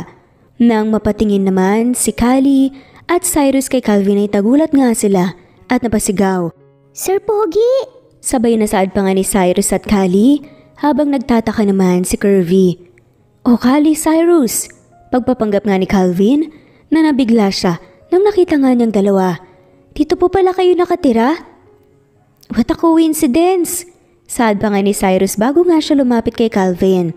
Nang mapatingin naman si Callie at Cyrus kay Calvin ay tagulat nga sila at napasigaw. Sir Pogi! Sabay na saad pa nga ni Cyrus at Callie habang nagtataka naman si Curvy. O Callie, Cyrus! Pagpapanggap nga ni Calvin na nabigla siya nang nakita nga niyang dalawa. Dito po pala kayo nakatira? What a coincidence! Saad pa nga ni Cyrus bago nga siya lumapit kay Calvin.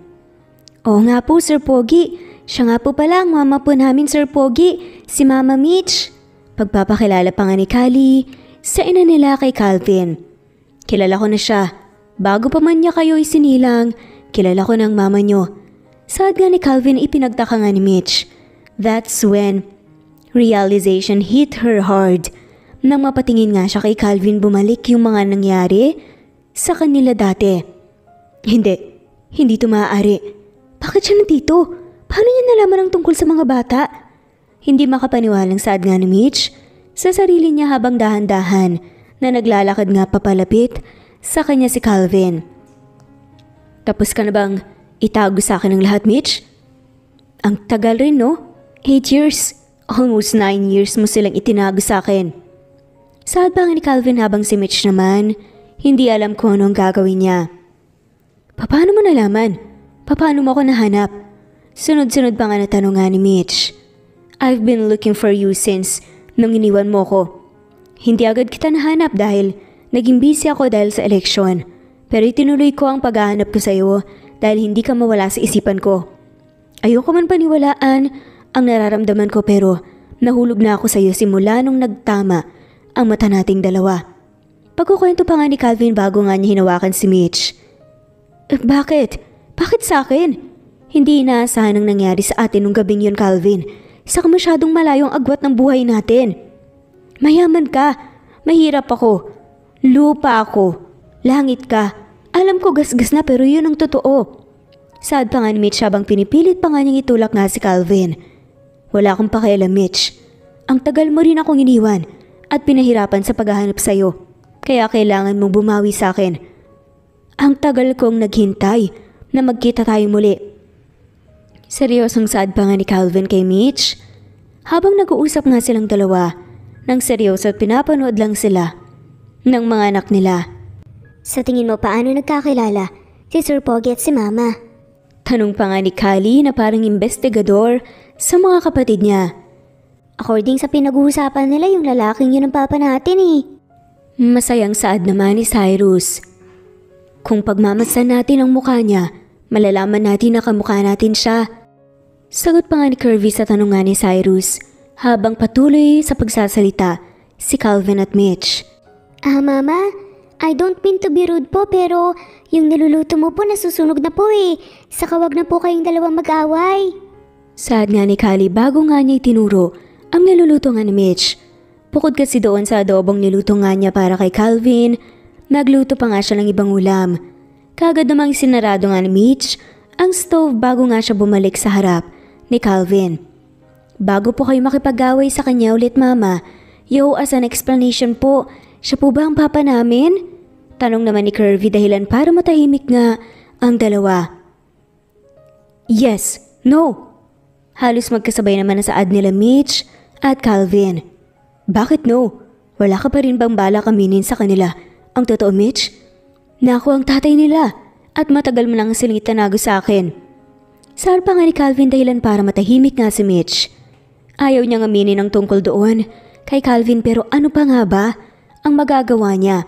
Oo nga po, Sir Pogi. Siya nga po pala ang mama po namin, Sir Pogi. Si Mama Mitch. Pagpapakilala pa nga ni Callie sa ina nila kay Calvin. Kilala ko na siya. Bago pa man niya kayo isinilang, kilala ko ng mama niyo. Saad nga ni Calvin ipinagtaka nga ni Mitch. That's when realization hit her hard. Nang mapatingin nga siya kay Calvin bumalik yung mga nangyari sa kanila dati. Hindi ito maaari. Bakit siya nandito? Paano niya nalaman ang tungkol sa mga bata? Hindi makapaniwalang saad nga ni Mitch sa sarili niya habang dahan-dahan na naglalakad nga papalapit sa kanya si Calvin. Tapos ka na bang itago sa akin ang lahat, Mitch? Ang tagal rin, no? 8 years. Almost 9 years mo silang itinago sa akin. Saad pa nga ni Calvin habang si Mitch naman, hindi alam kung anong gagawin niya. Paano mo nalaman? Paano mo ako nahanap? Sunod-sunod pa nga na tanong nga ni Mitch. I've been looking for you since nung iniwan mo ko. Hindi agad kita nahanap dahil naging busy ako dahil sa eleksyon. Pero itinuloy ko ang paghahanap ko sa iyo dahil hindi ka mawala sa isipan ko. Ayoko man paniwalaan ang nararamdaman ko pero nahulog na ako sa iyo simula nung nagtama ang mata nating dalawa. Pagkukwento pa nga ni Calvin bago nga niya hinawakan si Mitch. Bakit? Bakit sa akin? Hindi inaasahan ang nangyari sa atin nung gabing yun, Calvin. Saka masyadong malayong agwat ng buhay natin. Mayaman ka. Mahirap ako. Lupa ako. Langit ka. Alam ko gasgas na pero yun ang totoo. Saad pa nga ni Mitch habang pinipilit pa nga niyang itulak nga si Calvin. Wala akong pakialam, Mitch. Ang tagal mo rin akong iniwan at pinahirapan sa paghahanap sa'yo. Kaya kailangan mong bumawi sa akin. Ang tagal kong naghintay na magkita tayo muli. Seryosong saad pa nga ni Calvin kay Mitch. Habang nag-uusap nga silang dalawa, nang seryoso at pinapanood lang sila ng mga anak nila. Sa tingin mo paano nagkakilala si Sir Pogi at si Mama? Tanong pa nga ni Callie na parang investigador sa mga kapatid niya. According sa pinag-uusapan nila, yung lalaking yun ang papa natin eh. Masayang saad naman ni Cyrus. Kung pagmamasan natin ang mukha niya, malalaman natin na kamukha natin siya. Sagot pa nga ni Curvy sa tanong nga ni Cyrus habang patuloy sa pagsasalita si Calvin at Mitch. Mama, I don't mean to be rude po pero yung niluluto mo po nasusunog na po eh. Saka wag na po kayong dalawang mag-away. Saad nga ni Callie bago nga niya itinuro ang niluluto nga ni Mitch. Bukod kasi doon sa adobong niluto nga niya para kay Calvin, nagluto pa nga siya ng ibang ulam. Kagad namang sinarado nga ni Mitch ang stove bago nga siya bumalik sa harap ni Calvin. Bago po kayo makipag-away sa kanya ulit, Mama, as an explanation po, siya po ba ang papa namin? Tanong naman ni Curvy dahilan para matahimik nga ang dalawa. Yes, no. Halos magkasabay naman na saad nila Mitch at Calvin. Bakit no? Wala ka pa rin bang balak aminin sa kanila ang totoo, Mitch? Na ako ang tatay nila at matagal mo nang silang itanago sa akin. Saad pa nga ni Calvin dahilan para matahimik nga si Mitch. Ayaw niyang aminin ang tungkol doon kay Calvin pero ano pa nga ba ang magagawa niya?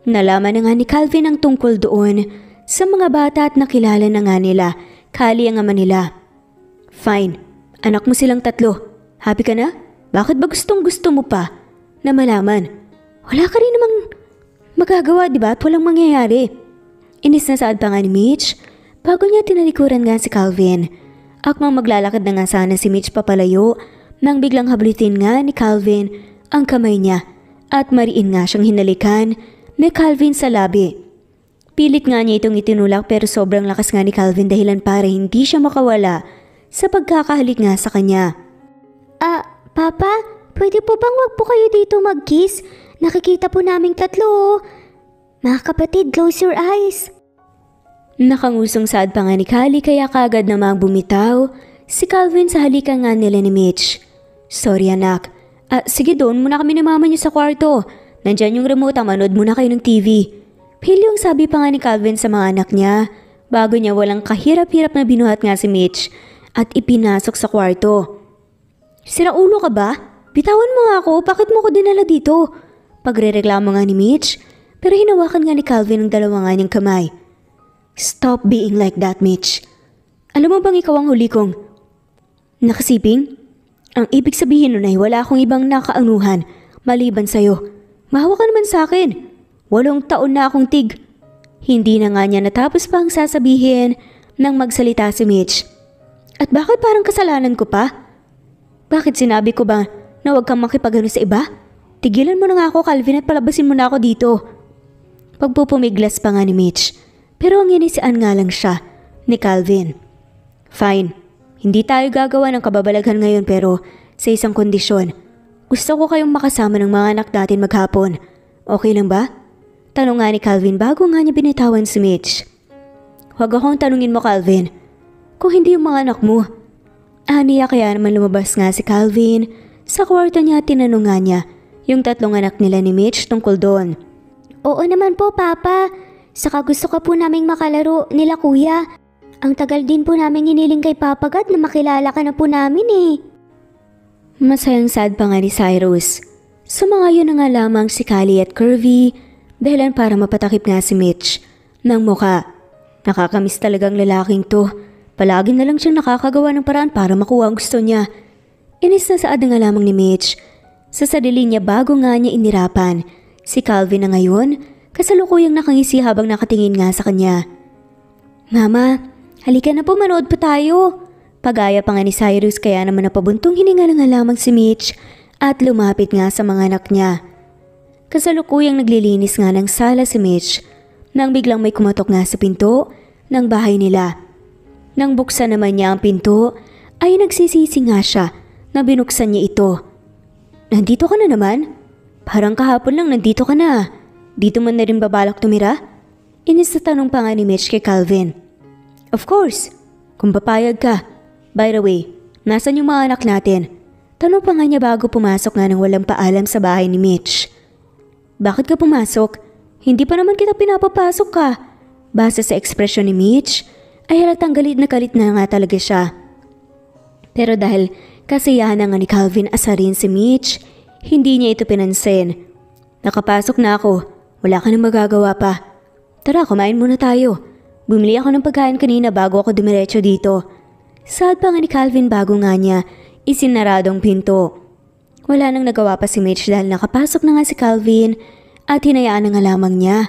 Nalaman na nga ni Calvin ang tungkol doon sa mga bata at nakilala na nga nila Callie ang ama nila. Fine, anak mo silang tatlo. Happy ka na? Bakit ba gustong gusto mo pa na malaman? Wala ka rin namang magagawa, diba? At walang mangyayari. Inis na saad pa nga ni Mitch bago niya tinalikuran nga si Calvin. Akmang maglalakad na nga sana si Mitch papalayo nang biglang hablitin nga ni Calvin ang kamay niya at mariin nga siyang hinalikan ni Calvin sa labi. Pilit nga niya itong itinulak pero sobrang lakas nga ni Calvin dahilan para hindi siya makawala sa pagkakahalik nga sa kanya. Papa, pwede po bang wag po kayo dito mag-kiss? Nakikita po naming tatlo. Mga kapatid, close your eyes. Nakangusong saad pa nga ni Callie kaya kagad namang bumitaw si Calvin sa halikan nga nila ni Mitch. Sorry anak. Sige doon muna kami ni mama niyo sa kwarto. Nandyan yung remote, manood muna kayo ng TV. Pilyong sabi pa nga ni Calvin sa mga anak niya bago niya walang kahirap-hirap na binuhat nga si Mitch at ipinasok sa kwarto. Sira ulo ka ba? Bitawan mo nga ako, bakit mo ko dinala dito? Pagrereklamo nga ni Mitch pero hinawakan nga ni Calvin ang dalawa nga niyang kamay. Stop being like that, Mitch. Alam mo bang ikaw ang huli kong nakasiping? Ang ibig sabihin nun ay wala akong ibang nakaanuhan maliban sa'yo. Mahawa ka naman sa akin. 8 taon na akong tig. Hindi na nga niya natapos pa ang sasabihin nang magsalita si Mitch. At bakit parang kasalanan ko pa? Bakit sinabi ko ba na huwag kang makipagano sa iba? Tigilan mo na nga ako, Calvin, at palabasin mo na ako dito. Pagpupumiglas pa nga ni Mitch, pero ang inisian nga lang siya ni Calvin. Fine, hindi tayo gagawa ng kababalaghan ngayon pero sa isang kondisyon. Gusto ko kayong makasama ng mga anak natin maghapon. Okay lang ba? Tanong nga ni Calvin bago nga niya binitawan si Mitch. Huwag akong tanungin mo, Calvin. Kung hindi yung mga anak mo. Aniya kaya naman lumabas nga si Calvin. Sa kwarto niya tinanong nga niya yung 3 anak nila ni Mitch tungkol doon. Oo naman po, Papa. Saka gusto ka po naming makalaro nila, Kuya. Ang tagal din po namin hiniling kay Papa God na makilala ka na po namin eh. Masayang sad pa nga ni Cyrus. Sumangayon na nga lamang si Callie at Curvy dahilan para mapatakip nga si Mitch ng muka. Nakakamiss talagang lalaking to. Palagi na lang siyang nakakagawa ng paraan para makuha ang gusto niya. Inis na saad na nga lamang ni Mitch. Sa sarili niya bago nga niya inirapan. Si Calvin na ngayon kasalukuyang nakangisi habang nakatingin nga sa kanya. Mama, halika na po, manood pa tayo. Pagaya pa nga ni Cyrus kaya naman napabuntong hininga na nga lamang si Mitch at lumapit nga sa mga anak niya. Kasalukuyang naglilinis nga ng sala si Mitch nang biglang may kumatok nga sa pinto ng bahay nila. Nang buksan naman niya ang pinto ay nagsisisi nga siya na binuksan niya ito. Nandito ka na naman? Parang kahapon lang nandito ka na. Dito man na rin babalak tumira? Inis na tanong pa nga ni Mitch kay Calvin. Of course, kung papayag ka. By the way, nasan yung mga anak natin? Tanong pa nga niya bago pumasok nga ng walang paalam sa bahay ni Mitch. Bakit ka pumasok? Hindi pa naman kita pinapapasok ka. Base sa ekspresyon ni Mitch, ay halatang galit na nga talaga siya. Pero dahil kasiyahan na nga ni Calvin asarin si Mitch, hindi niya ito pinansin. Nakapasok na ako, wala ka nang magagawa pa. Tara, kumain muna tayo. Bumili ako ng pagkain kanina bago ako dumiretso dito. Saad pa nga ni Calvin bago nga niya isinaradong pinto. Wala nang nagawa pa si Mitch dahil nakapasok na nga si Calvin at hinayaan na nga lamang niya.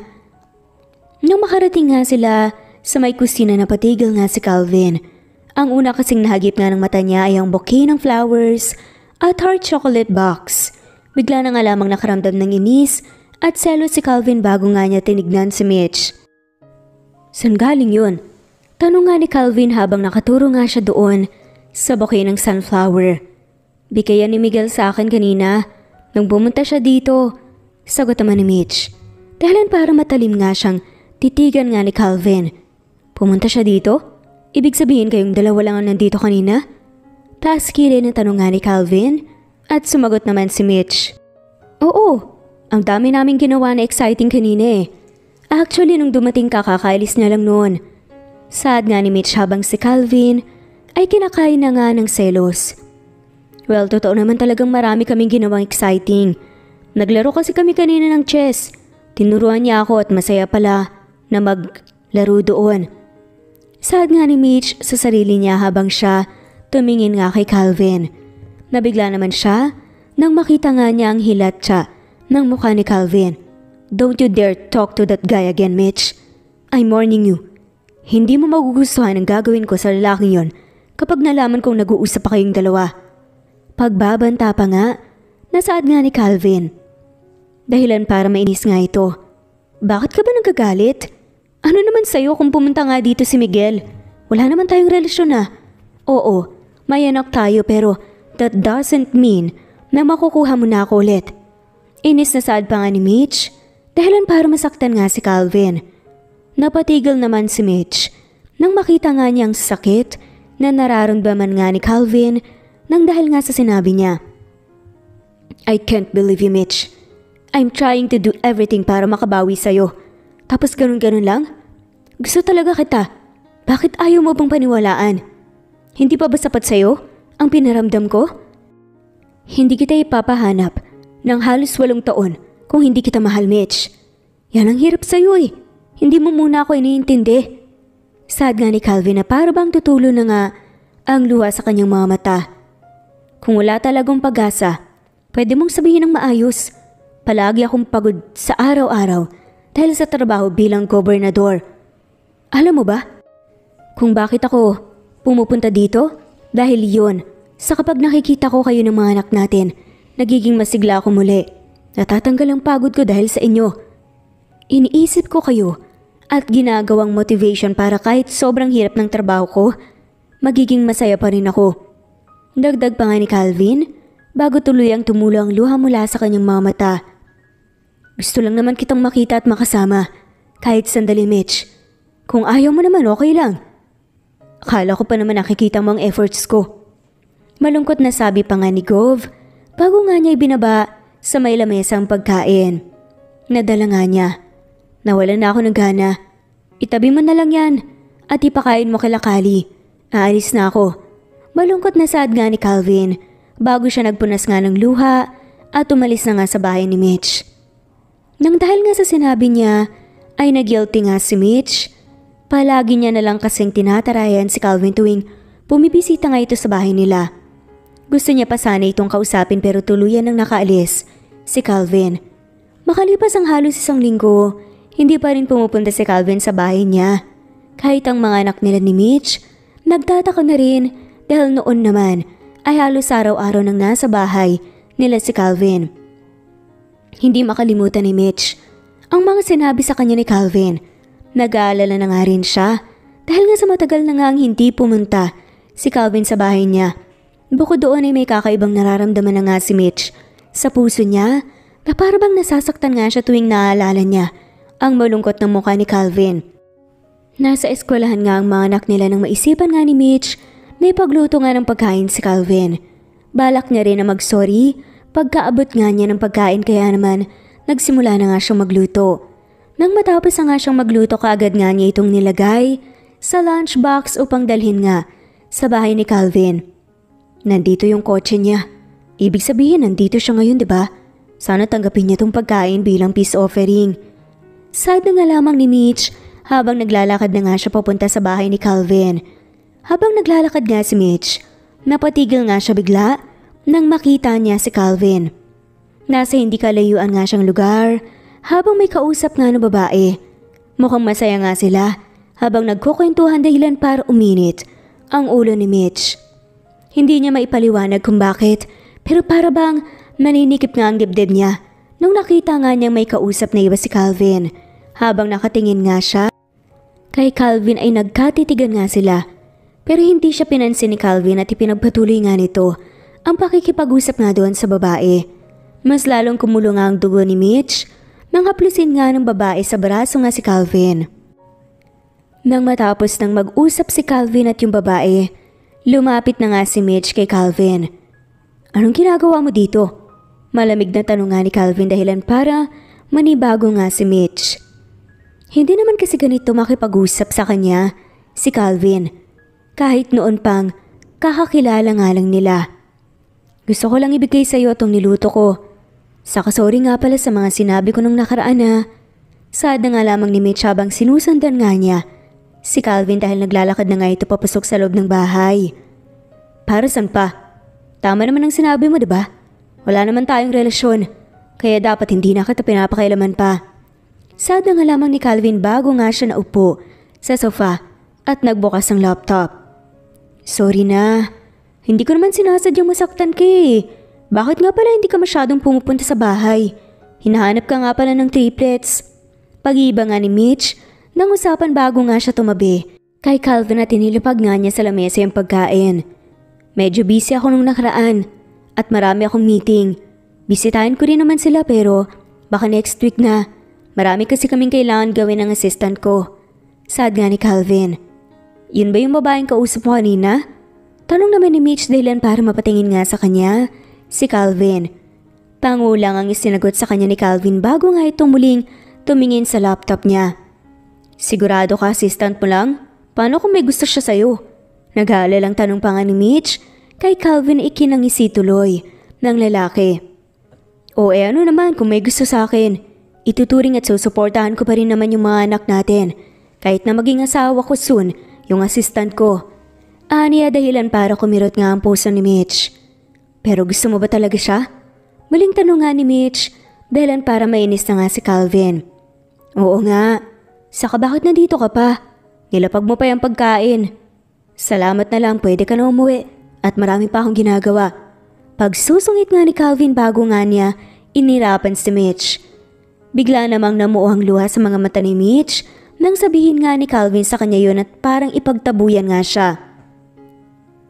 Nang makarating nga sila sa may kusina na patigil nga si Calvin. Ang una kasing nahagip nga ng mata niya ay ang bouquet ng flowers at heart chocolate box. Bigla na nga lamang nakaramdam ng inis at selos si Calvin bago nga niya tinignan si Mitch. Saan galing yun? Tanong nga ni Calvin habang nakaturo nga siya doon sa bouquet ng sunflower. Bikayan ni Miguel sa akin kanina nang pumunta siya dito. Sagot naman ni Mitch. Dahilan para matalim nga siyang titigan nga ni Calvin. Pumunta siya dito? Ibig sabihin kayong dalawa lang ang nandito kanina? Taas kilay na tanong nga ni Calvin at sumagot naman si Mitch. Oo, ang dami naming ginawa na exciting kanina eh. Actually nung dumating ka kakailis niya lang noon. Saad nga ni Mitch habang si Calvin ay kinakain na nga ng selos. Well, totoo naman talagang marami kaming ginawang exciting. Naglaro kasi kami kanina ng chess. Tinuruan niya ako at masaya pala na maglaro doon. Saad nga ni Mitch sa sarili niya habang siya tumingin nga kay Calvin. Nabigla naman siya nang makita nga niya ang hilatsa ng mukha ni Calvin. Don't you dare talk to that guy again, Mitch. I'm warning you. Hindi mo magugustuhan ang gagawin ko sa lalaking yon kapag nalaman kong nag-uusap pa kayong dalawa. Pagbabanta pa nga, nasaad nga ni Calvin. Dahilan para mainis nga ito. Bakit ka ba nagagalit? Ano naman sa'yo kung pumunta nga dito si Miguel? Wala naman tayong relasyon na. Oo, may anak tayo pero that doesn't mean na makukuha mo na ako ulit. Inis na saad pa nga ni Mitch. Dahilan para masaktan nga si Calvin. Napatigil naman si Mitch nang makita nga niyang sakit na nararamdaman nga ni Calvin nang dahil nga sa sinabi niya. I can't believe you, Mitch. I'm trying to do everything para makabawi sa'yo. Tapos ganun-ganun lang? Gusto talaga kita. Bakit ayaw mo bang paniwalaan? Hindi pa ba sapat sa'yo ang pinaramdam ko? Hindi kita ipapahanap ng halos 8 taon kung hindi kita mahal, Mitch. Yan ang hirap sa'yo eh. Hindi mo muna ako iniintindi. Sad nga ni Calvin na para bang tutulo na nga ang luha sa kanyang mga mata. Kung wala talagang pag-asa, pwede mong sabihin ng maayos. Palagi akong pagod sa araw-araw dahil sa trabaho bilang gobernador. Alam mo ba kung bakit ako pumupunta dito? Dahil yun, sa kapag nakikita ko kayo ng mga anak natin, nagiging masigla ako muli. Natatanggal ang pagod ko dahil sa inyo. Iniisip ko kayo at ginagawang motivation para kahit sobrang hirap ng trabaho ko, magiging masaya pa rin ako. Dagdag pa nga ni Calvin bago tuluyang tumulo ang luha mula sa kanyang mga mata. Gusto lang naman kitang makita at makasama, kahit sandali, Mitch. Kung ayaw mo naman, okay lang. Akala ko pa naman nakikita mo ang efforts ko. Malungkot na sabi pa nga ni Gov bago nga niya ibinaba sa may lamesa ang pagkain. Nadala nga niya. Nawalan na ako ng gana. Itabi mo na lang yan at ipakain mo kay Kali. Aalis na ako. Malungkot na sad nga ni Calvin bago siya nagpunas nga ng luha at umalis na nga sa bahay ni Mitch. Nang dahil nga sa sinabi niya ay nag-guilty nga si Mitch. Palagi niya na lang kasing tinatarayan si Calvin tuwing bumibisita nga ito sa bahay nila. Gusto niya pa sana itong kausapin pero tuluyan nang nakaalis si Calvin. Makalipas ang halos 1 linggo, hindi pa rin pumupunta si Calvin sa bahay niya. Kahit ang mga anak nila ni Mitch, nagtataka na rin dahil noon naman ay halos araw-araw nang nasa bahay nila si Calvin. Hindi makalimutan ni Mitch ang mga sinabi sa kanya ni Calvin. Nag-aalala na nga rin siya dahil nga sa matagal na nga ang hindi pumunta si Calvin sa bahay niya. Bukod doon ay may kakaibang nararamdaman na nga si Mitch sa puso niya na parabang nasasaktan nga siya tuwing naaalala niya ang malungkot na mukha ni Calvin. Nasa eskwelahan nga ang mga anak nila nang maisipan nga ni Mitch na ipagluto nga ng pagkain si Calvin. Balak niya rin na mag-sorry pagkaabot nga niya ng pagkain kaya naman nagsimula na nga siyang magluto. Nang matapos na nga siyang magluto kaagad nga niya itong nilagay sa lunchbox upang dalhin nga sa bahay ni Calvin. Nandito yung kotse niya. Ibig sabihin nandito siya ngayon, 'di ba? Sana tanggapin niya tong pagkain bilang peace offering. Sad na nga lamang ni Mitch habang naglalakad na nga siya papunta sa bahay ni Calvin. Habang naglalakad nga si Mitch, napatigil nga siya bigla nang makita niya si Calvin. Nasa hindi kalayuan nga siyang lugar habang may kausap nga ng babae. Mukhang masaya nga sila habang nagkukwentuhan dahilan para uminit ang ulo ni Mitch. Hindi niya maipaliwanag kung bakit pero para bang naninikip nga ang dibdib niya nung nakita nga niyang may kausap na iba si Calvin. Habang nakatingin nga siya kay Calvin ay nagkatitigan nga sila pero hindi siya pinansin ni Calvin at ipinagpatuloy nga nito ang pakikipag-usap nga doon sa babae. Mas lalong kumulo nga ang dugo ni Mitch nang haplusin nga ng babae sa braso nga si Calvin. Nang matapos nang mag-usap si Calvin at yung babae, lumapit na nga si Mitch kay Calvin. Anong ginagawa mo dito? Malamig na tanong nga ni Calvin dahilan para manibago nga si Mitch. Hindi naman kasi ganito makipag-usap sa kanya si Calvin. Kahit noon pang kakakilala nga lang nila. Gusto ko lang ibigay sa iyo itong niluto ko. Saka sorry nga pala sa mga sinabi ko nung nakaraan na. Sad na nga lamang ni Mitch habang sinusundan nga niya si Calvin dahil naglalakad na nga ito papasok sa loob ng bahay. Para saan pa? Tama naman ang sinabi mo, diba? Wala naman tayong relasyon, kaya dapat hindi na kita pinapakailaman pa. Sad na nga lamang ni Calvin bago nga siya naupo sa sofa at nagbukas ng laptop. Sorry na, hindi ko naman sinasadyang masaktan ka eh. Bakit nga pala hindi ka masyadong pumupunta sa bahay? Hinahanap ka nga pala ng triplets. Pag-iiba nga ni Mitch nang usapan bago nga siya tumabi kay Calvin at inilapag nga niya sa lamesa yung pagkain. Medyo busy ako nung nakaraan at marami akong meeting. Bisitahin ko rin naman sila pero baka next week na. Marami kasi kaming kailangan gawin ng assistant ko. Sad nga ni Calvin. Yun ba yung babaeng kausap mo kanina? Tanong naman ni Mitch dahilan para mapatingin nga sa kanya si Calvin. Pangulang ang isinagot sa kanya ni Calvin bago nga ito muling tumingin sa laptop niya. Sigurado ka assistant mo lang? Paano kung may gusto siya sa'yo? Nag-aalalang tanong pa nga ni Mitch. Kay Calvin ikinangisi tuloy ng lalaki. O ano naman kung may gusto sa akin? Ituturing at susuportahan ko pa rin naman yung mga anak natin. Kahit na maging asawa ko soon, yung assistant ko. Aniya dahilan para kumirot nga ang puso ni Mitch. Pero gusto mo ba talaga siya? Muling tanong nga ni Mitch, dahilan para mainis na nga si Calvin. Oo nga. Saka bakit nandito ka pa? Nilapag mo pa yung pagkain. Salamat na lang, pwede ka na umuwi. At marami pa akong ginagawa. Pagsusungit nga ni Calvin bago nga niya, inirapan si Mitch. Bigla namang namuo ang luha sa mga mata ni Mitch nang sabihin nga ni Calvin sa kanya yun at parang ipagtabuyan nga siya.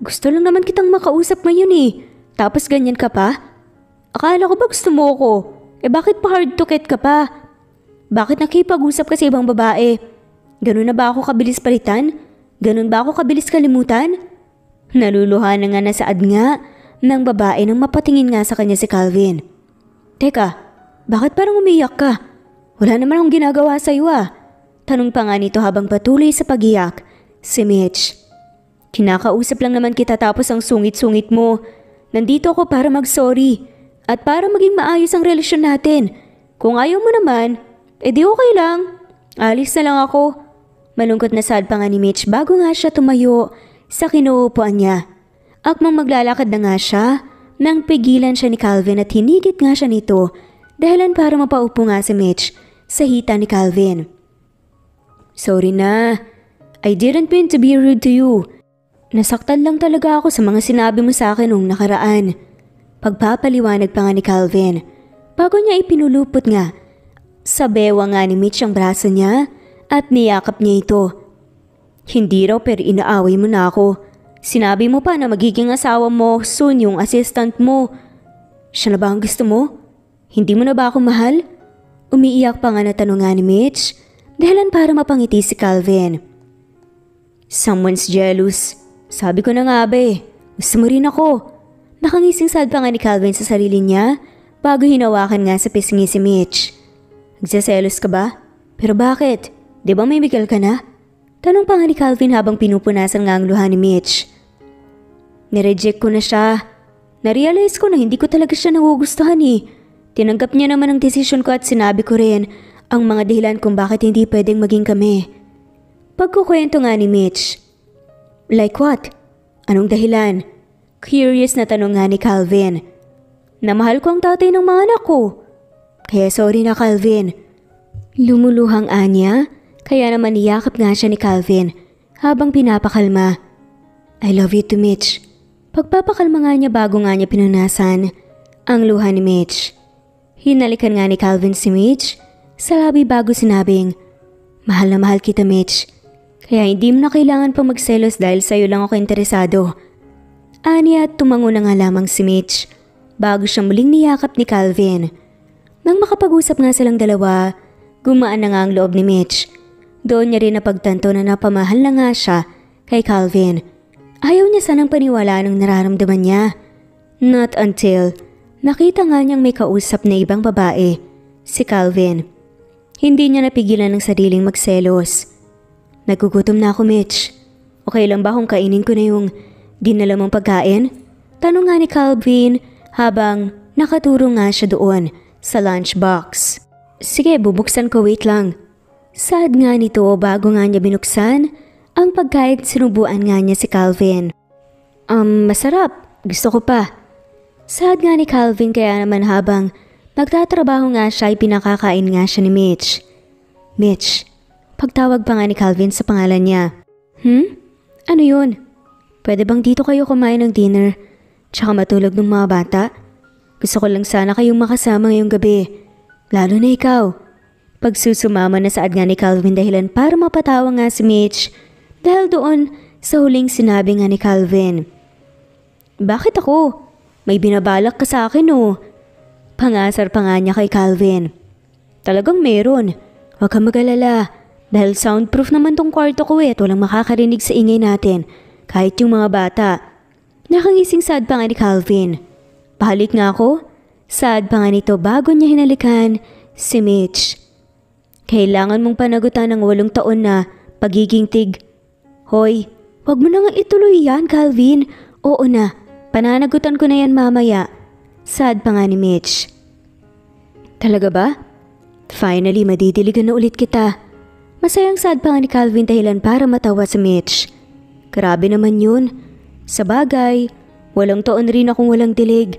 Gusto lang naman kitang makausap ngayon eh. Tapos ganyan ka pa? Akala ko ba gusto mo ko? Bakit pa hard to get ka pa? Bakit nakipag-usap ka sa ibang babae? Ganun na ba ako kabilis palitan? Ganun ba ako kabilis kalimutan? Naluluha na nga nasaad nga ng babae nang mapatingin nga sa kanya si Calvin. Teka, bakit parang umiyak ka? Wala naman akong ginagawa sa iyo ah. Tanong pa nga nito habang patuloy sa pagiyak si Mitch. Kinakausap lang naman kita tapos ang sungit-sungit mo. Nandito ako para mag-sorry at para maging maayos ang relasyon natin. Kung ayaw mo naman, edi okay lang. Alis na lang ako. Malungkot na sad pa nga ni Mitch bago nga siya tumayo sa kinuupuan niya. Akmang maglalakad na nga siya nang pigilan siya ni Calvin at hinigit nga siya nito dahilan para mapaupo nga si Mitch sa hita ni Calvin. Sorry na. I didn't mean to be rude to you. Nasaktan lang talaga ako sa mga sinabi mo sa akin nung nakaraan. Pagpapaliwanag pa nga ni Calvin bago niya ipinulupot nga sa bewa nga ni Mitch ang braso niya at niyakap niya ito. Hindi raw pero inaaway mo na ako. Sinabi mo pa na magiging asawa mo soon yung assistant mo. Siya na ba ang gusto mo? Hindi mo na ba ako mahal? Umiiyak pa nga na tanong nga ni Mitch dahilan para mapangiti si Calvin. Someone's jealous. Sabi ko na nga ba gusto mo rin ako. Nakangising sad pa nga ni Calvin sa sarili niya bago hinawakan nga sa pisngi si Mitch. Nagsaselos ka ba? Pero bakit? Di ba may bigal ka na? Tanong pa nga ni Calvin habang pinupunasan nga ang luha ni Mitch. Nireject ko na siya. Narealize ko na hindi ko talaga siya nagugustuhan eh. Tinanggap niya naman ang desisyon ko at sinabi ko rin ang mga dahilan kung bakit hindi pwedeng maging kami. Pagkukwento nga ni Mitch. Like what? Anong dahilan? Curious na tanong nga ni Calvin. Namahal ko ang tatay ng mga anak ko. Kaya sorry na Calvin. Lumuluhang anya. Kaya naman niyakap nga siya ni Calvin habang pinapakalma. I love you too, Mitch. Pagpapakalma nga niya bago nga niya pinunasan ang luha ni Mitch. Hinalikan nga ni Calvin si Mitch sa labi bago sinabing, mahal na mahal kita, Mitch. Kaya hindi mo na kailangan pa magselos dahil sa'yo lang ako interesado. Ani at tumango na nga lamang si Mitch bago siya muling niyakap ni Calvin. Nang makapag-usap nga silang dalawa, gumaan na nga ang loob ni Mitch. Doon niya rin napagtanto na napamahal na nga siya kay Calvin. Ayaw niya sanang paniwalaan ang nararamdaman niya. Not until nakita nga niyang may kausap na ibang babae, si Calvin. Hindi niya napigilan ang sariling magselos. Nagugutom na ako, Mitch. Okay lang ba kung kainin ko na yung dinala mong pagkain? Tanong nga ni Calvin habang nakaturo nga siya doon sa lunchbox. Sige, bubuksan ko, wait lang. Sad nga nito bago nga niya binuksan ang pagkain sinubuan nga niya si Calvin. Masarap. Gusto ko pa. Sad nga ni Calvin kaya naman habang nagtatrabaho nga siya ay pinakakain nga siya ni Mitch. Mitch. Pagtawag pa nga ni Calvin sa pangalan niya. Ano yun? Pwede bang dito kayo kumain ng dinner tsaka matulog ng mga bata? Gusto ko lang sana kayong makasama ngayong gabi. Lalo na ikaw. Pagsusumama na saad nga ni Calvin dahilan para mapatawa nga si Mitch dahil doon sa huling sinabi nga ni Calvin. Bakit ako? May binabalak ka sa akin oh. Pangasar pa nga niya kay Calvin. Talagang meron. Huwag kang mag-alala dahil soundproof naman tong kwarto ko at walang makakarinig sa ingay natin kahit yung mga bata. Nakangising sad pa nga ni Calvin. Pahalik nga ako? Saad pa nga nito bago niya hinalikan si Mitch. Kailangan mong panagutan ng 8 taon na pagiging tig. Hoy, wag mo na nga ituloy yan, Calvin. Oo na, pananagutan ko na yan mamaya. Saad pa nga ni Mitch. Talaga ba? Finally, madidiligan na ulit kita. Masayang saad pa nga ni Calvin dahilan para matawa si Mitch. Grabe naman yun. Sa bagay, 8 taon rin akong walang dilig.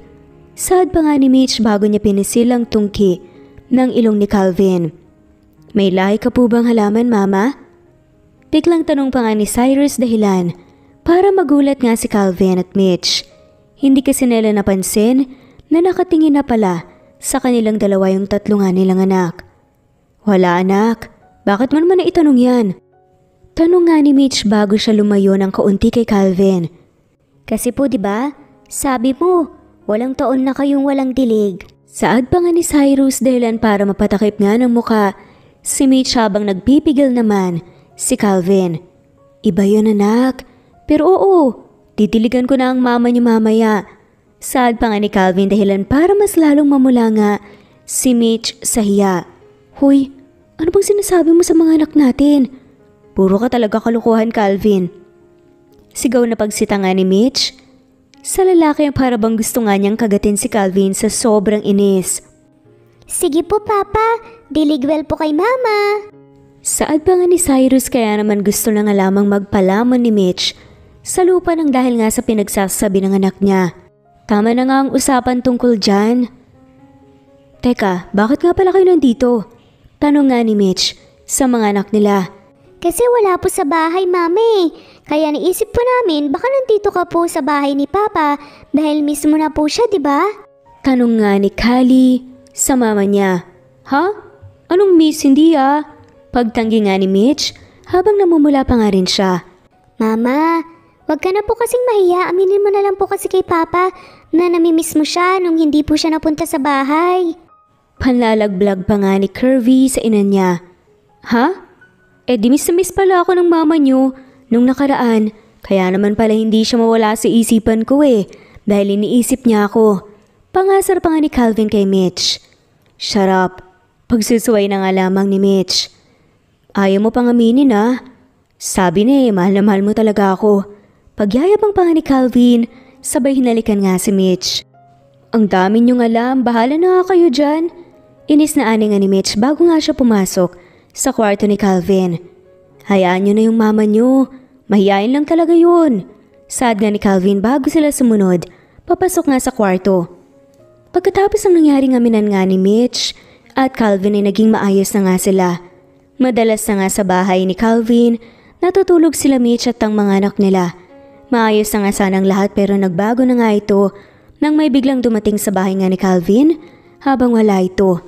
Saad pa nga ni Mitch bago niya pinisil ang tungki ng ilong ni Calvin. May lahi ka po bang halaman, Mama? Biglang tanong pa nga ni Cyrus dahilan para magulat nga si Calvin at Mitch. Hindi kasi nila napansin na nakatingin na pala sa kanilang dalawa yung 3 nga nilang anak. Wala anak, bakit mo naman naitanong yan? Tanong nga ni Mitch bago siya lumayo ng kaunti kay Calvin. Kasi po 'di ba? Sabi mo, 8 taon na kayong walang dilig. Saad pa nga ni Cyrus dahilan para mapatakip nga ng muka si Mitch habang nagpipigil naman si Calvin. Iba yun anak, pero oo, titiligan ko na ang mama niyo mamaya. Saad pa nga ni Calvin dahilan para mas lalong mamula nga si Mitch sa hiya. Hoy, ano bang sinasabi mo sa mga anak natin? Puro ka talaga kalukuhan, Calvin. Sigaw na pagsita nga ni Mitch. Sa lalaki ang parabang gusto nga niyang kagatin si Calvin sa sobrang inis. Sige po Papa, diligwell po kay Mama. Saad pa nga ni Cyrus kaya naman gusto na nga lamang magpalamon ni Mitch sa lupa ng dahil nga sa pinagsasabi ng anak niya. Tama na nga ang usapan tungkol dyan. Teka, bakit nga pala kayo nandito? Tanong nga ni Mitch sa mga anak nila. Kasi wala po sa bahay, Mami. Kaya naisip po namin baka nandito ka po sa bahay ni Papa dahil mismo na po siya, di ba? Tanong nga ni Callie sa mama niya. Ha? Anong miss? Hindi ah. Pagtanggi nga ni Mitch habang namumula pa nga rin siya. Mama, wag ka na po kasing mahiya. Aminin mo na lang po kasi kay Papa na namimiss mo siya nung hindi po siya napunta sa bahay. Panlalagblag pa nga ni Curvy sa ina niya. Ha? Di miss na miss pala ako ng mama niyo nung nakaraan. Kaya naman pala hindi siya mawala sa isipan ko dahil iniisip niya ako. Pangasar pa nga ni Calvin kay Mitch. Shut up. Pagsusuway na nga lamang ni Mitch. Ayaw mo pang aminin Sabi na mahal na mahal mo talaga ako. Pagyayabang pa nga ni Calvin, sabay hinalikan nga si Mitch. Ang dami niyong alam, bahala na nga kayo dyan. Inis na ani nga ni Mitch bago nga siya pumasok sa kwarto ni Calvin. Hayaan niyo na yung mama niyo. Mahiyain lang talaga yun. Saad nga ni Calvin bago sila sumunod. Papasok nga sa kwarto. Pagkatapos ng nangyaring aminan nga ni Mitch at Calvin ay naging maayos na nga sila. Madalas na nga sa bahay ni Calvin, natutulog sila Mitch at ang mga anak nila. Maayos na nga sanang lahat pero nagbago na nga ito nang may biglang dumating sa bahay nga ni Calvin habang wala ito.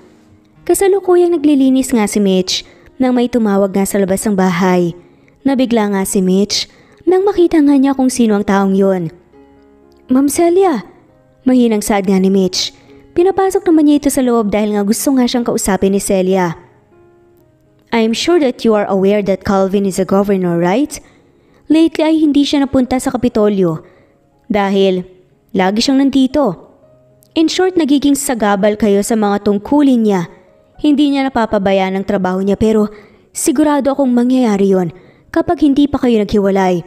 Kasalukuyang naglilinis nga si Mitch nang may tumawag nga sa labas ng bahay. Nabigla nga si Mitch nang makita nga niya kung sino ang taong yon. Ma'am Celia, mahinang saad nga ni Mitch. Pinapasok naman niya ito sa loob dahil nga gusto nga siyang kausapin ni Celia. I'm sure that you are aware that Calvin is a governor, right? Lately ay hindi siya napunta sa Kapitolyo dahil lagi siyang nandito. In short, nagiging sagabal kayo sa mga tungkulin niya. Hindi niya napapabayaan ang trabaho niya pero sigurado akong mangyayari yon kapag hindi pa kayo naghiwalay.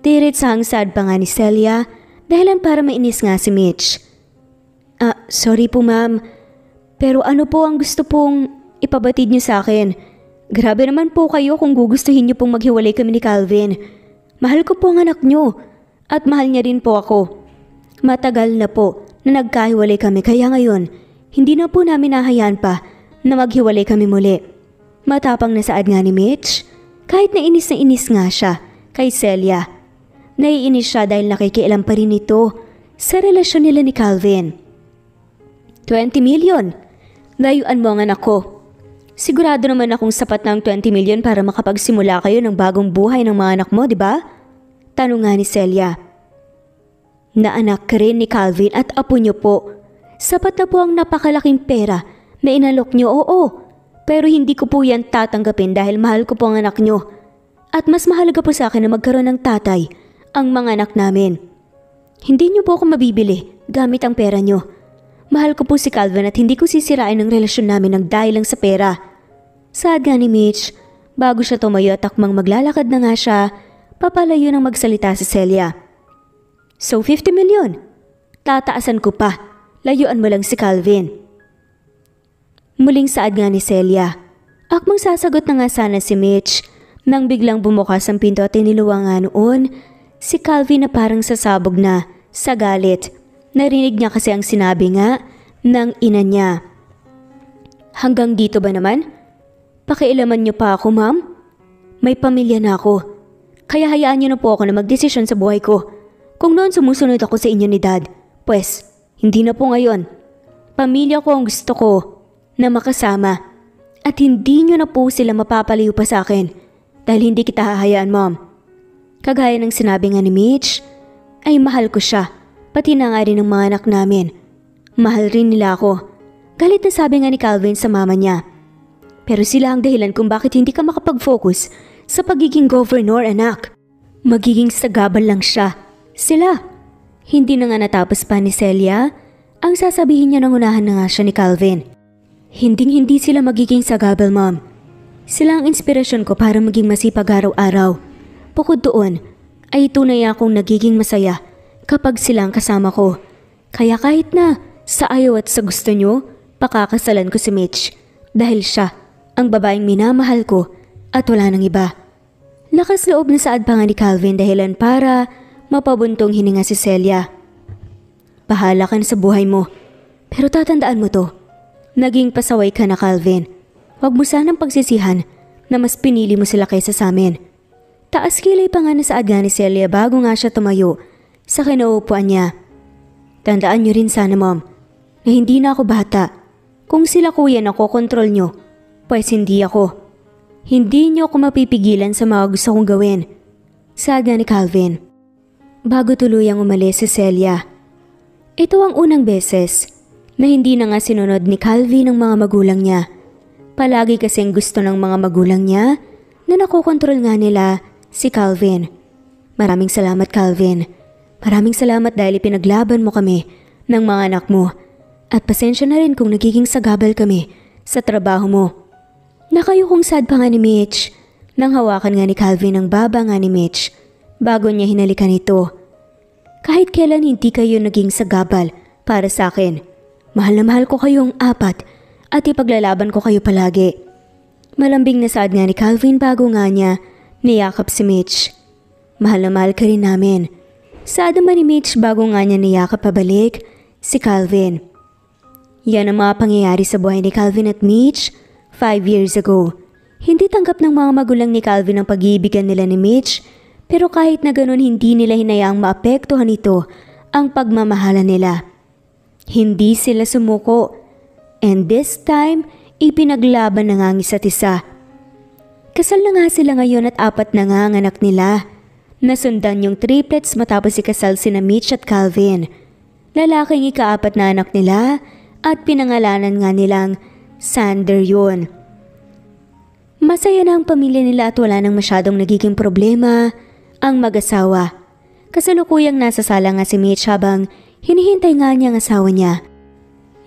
Diretsahang sad pa nga ni Celia dahilan para mainis nga si Mitch. Sorry po ma'am, pero ano po ang gusto pong ipabatid niyo sa akin? Grabe naman po kayo kung gugustuhin niyo pong maghiwalay kami ni Calvin. Mahal ko po ang anak niyo at mahal niya rin po ako. Matagal na po na nagkahiwalay kami kaya ngayon hindi na po namin nahayaan pa na maghiwalay kami muli. Matapang na saad nga ni Mitch kahit na inis nga siya kay Celia. Naiinis siya dahil nakikialam pa rin ito sa relasyon nila ni Calvin. 20 million. Layuan mo ang anak ko. Sigurado naman akong sapat na ang 20 million para makapagsimula kayo ng bagong buhay ng mga anak mo, di ba? Tanong nga ni Celia. Na anak rin ni Calvin at apo niyo po. Sapat na po ang napakalaking pera na inalok niyo, oo. Pero hindi ko po yan tatanggapin dahil mahal ko po ang anak niyo. At mas mahalaga po sa akin na magkaroon ng tatay ang mga anak namin. Hindi niyo po ako mabibili gamit ang pera niyo. Mahal ko po si Calvin at hindi ko sisirain ang relasyon namin ng dahil lang sa pera. Saad nga ni Mitch, bago siya tumayo at akmang maglalakad na nga siya, papalayo nang magsalita si Celia. So 50 million? Tataasan ko pa, layuan mo lang si Calvin. Muling saad nga ni Celia. Akmang sasagot na nga sana si Mitch, nang biglang bumukas ang pinto at iniluwa nga noon, si Calvin na parang sasabog na, sa galit. Narinig niya kasi ang sinabi nga ng ina niya. Hanggang dito ba naman? Pakialaman niyo pa ako, ma'am? May pamilya na ako. Kaya hayaan niyo na po ako na magdesisyon sa buhay ko. Kung noon sumusunod ako sa inyo ni Dad, pues, hindi na po ngayon. Pamilya ko ang gusto ko na makasama. At hindi niyo na po sila mapapaliw pa sa akin dahil hindi kita hahayaan, ma'am. Kagaya ng sinabi nga ni Mitch, ay mahal ko siya. Pati na nga rin ng mga anak namin. Mahal rin nila ako. Galit na sabi nga ni Calvin sa mama niya. Pero sila ang dahilan kung bakit hindi ka makapag-focus sa pagiging governor, anak. Magiging sagabal lang siya. Sila. Hindi na nga natapos pa ni Celia, ang sasabihin niya nang unahan na nga siya ni Calvin. Hinding-hindi sila magiging sagabal, ma'am. Sila ang inspirasyon ko para maging masipag araw-araw. Bukod doon, ay tunay akong nagiging masaya kapag sila ang kasama ko. Kaya kahit na sa ayaw at sa gusto nyo, pakakasalan ko si Mitch. Dahil siya ang babaeng minamahal ko at wala nang iba. Lakas loob na saad pa nga ni Calvin dahilan para mapabuntong hininga si Celia. Bahala ka na sa buhay mo. Pero tatandaan mo to. Naging pasaway ka na, Calvin. Huwag mo sanang pagsisihan na mas pinili mo sila kaysa sa amin. Taas kilay pa nga na saad nga ni Celia bago nga siya tumayo sa kinaupuan niya. Tandaan niyo rin sana, ma'am, na hindi na ako bata. Kung sila kuya na kontrol niyo, pues hindi ako. Hindi niyo ako mapipigilan sa mga gusto kong gawin. Saad nga ni Calvin. Bago tuluyang umalis si Celia. Ito ang unang beses na hindi na nga sinunod ni Calvin ang mga magulang niya. Palagi kasing gusto ng mga magulang niya na nakokontrol nga nila si Calvin. Maraming salamat, Calvin. Maraming salamat dahil ipinaglaban mo kami ng mga anak mo. At pasensya na rin kung nagiging sagabal kami sa trabaho mo. Nakayukong sad pa nga ni Mitch nang hawakan nga ni Calvin ang baba nga ni Mitch bago niya hinalikan ito. Kahit kailan hindi kayo naging sagabal para sa akin. Mahal na mahal ko kayong apat at ipaglalaban ko kayo palagi. Malambing na saad nga ni Calvin bago nga niya niyakap si Mitch. Mahal na mahal ka rin namin. Saad naman ni Mitch bago nga niya niyakap pabalik si Calvin. Yan ang mga pangyayari sa buhay ni Calvin at Mitch 5 years ago. Hindi tanggap ng mga magulang ni Calvin ang pag-iibigan nila ni Mitch, pero kahit na ganun hindi nila hinayaang maapektuhan ito ang pagmamahalan nila. Hindi sila sumuko, and this time ipinaglaban na nga ang isa't isa. Kasal na nga sila ngayon at 4 na nga ang anak nila. Nasundan yung triplets matapos ikasal sina Mitch at Calvin. Lalaking ika-4 na anak nila at pinangalanan nga nilang Sander yun. Masaya na ang pamilya nila at wala nang masyadong nagiging problema ang mag-asawa. Kasalukuyang nasa sala nga si Mitch habang hinihintay nga niya ang asawa niya.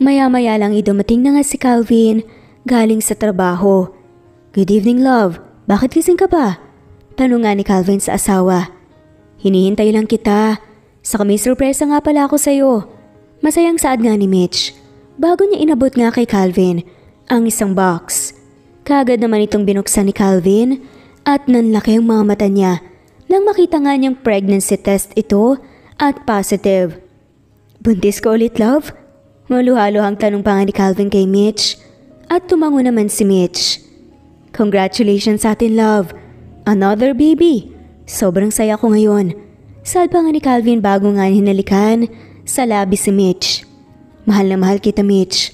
Maya-maya lang idumating na nga si Calvin galing sa trabaho. Good evening, love. Bakit gising ka pa? Tanong nga ni Calvin sa asawa. Hinihintay lang kita. Saka may surpresa nga pala ako sa'yo. Masayang saad nga ni Mitch. Bago niya inabot nga kay Calvin ang isang box. Kaagad naman itong binuksan ni Calvin at nanlaki ang mga mata niya nang makita nga niyang pregnancy test ito at positive. Buntis ka ulit, love? Maluhalo-hang tanong pa nga ni Calvin kay Mitch at tumango naman si Mitch. Congratulations sa atin, love. Another baby. Sobrang saya ko ngayon. Saad pa nga ni Calvin bago nga hinalikan sa labi si Mitch. Mahal na mahal kita, Mitch.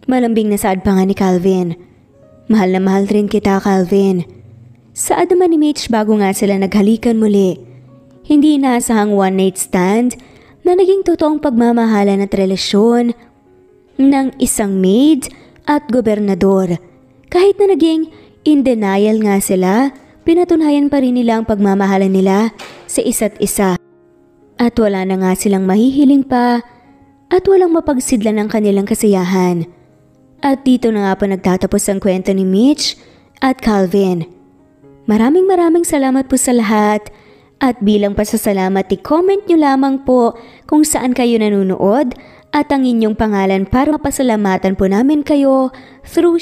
Malambing na saad pa nga ni Calvin. Mahal na mahal rin kita, Calvin. Saad naman ni Mitch bago nga sila naghalikan muli. Hindi inaasahang one night stand na naging totoong pagmamahalan at relasyon ng isang maid at gobernador. Kahit na naging in denial nga sila, pinatunayan pa rin nila ang pagmamahalan nila sa isa't isa. At wala na nga silang mahihiling pa at walang mapagsidlan ng kanilang kasiyahan. At dito na nga po nagtatapos ang kwento ni Mitch at Calvin. Maraming salamat po sa lahat at bilang pasasalamat i-comment nyo lamang po kung saan kayo nanonood at ang inyong pangalan para mapasalamatan po namin kayo through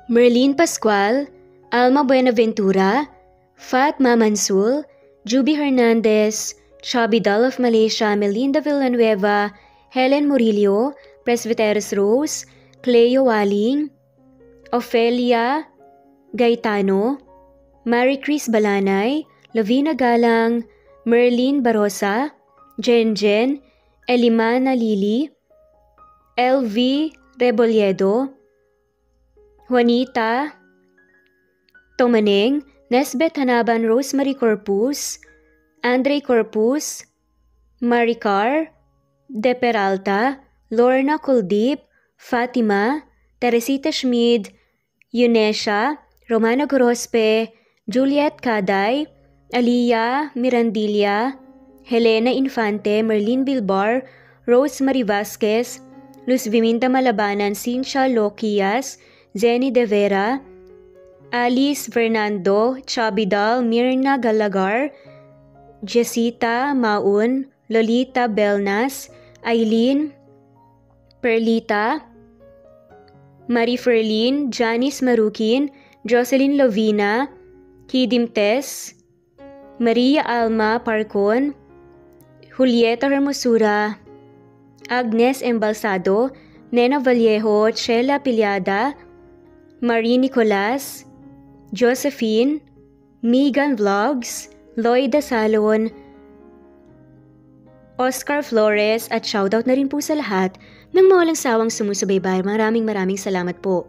Merlin Pascual, Alma Buenaventura, Fatma Mansul, Juby Hernandez, Chubby Doll of Malaysia, Melinda Villanueva, Helen Murillo, Presbyteros Rose, Cleo Waling, Ofelia Gaetano, Mary Chris Balanay, Lavina Galang, Merlin Barosa, Jen, Elimana Lili, LV Rebolledo, Juanita Tomaneng, Nesbeth Hanaban Rosemary Corpus, Andre Corpus, Maricar De Peralta, Lorna Kuldeep, Fatima, Teresita Schmid, Yunesha, Romana Gorospe, Juliet Caday, Aliyah Mirandilla, Helena Infante, Merlin Bilbar, Rosemary Vasquez, Luz Viminta Malabanan, Cynthia Loquias, Zenny De Vera, Alice Fernando, Chubby Doll, Mirna Galagar, Jessita Maun, Lolita Belnas, Eileen Perlita, Marie Ferlin, Janice Marukin, Jocelyn Lovina, Kidim Tess, Maria Alma Parcon, Julieta Hermosura, Agnes Embalsado, Nena Vallejo, Chela Piliada, Marie Nicolas, Josephine, Megan Vlogs, Lloyda Salon, Oscar Flores at shoutout na rin po sa lahat ng mga walang sawang sumusubaybay. Maraming salamat po.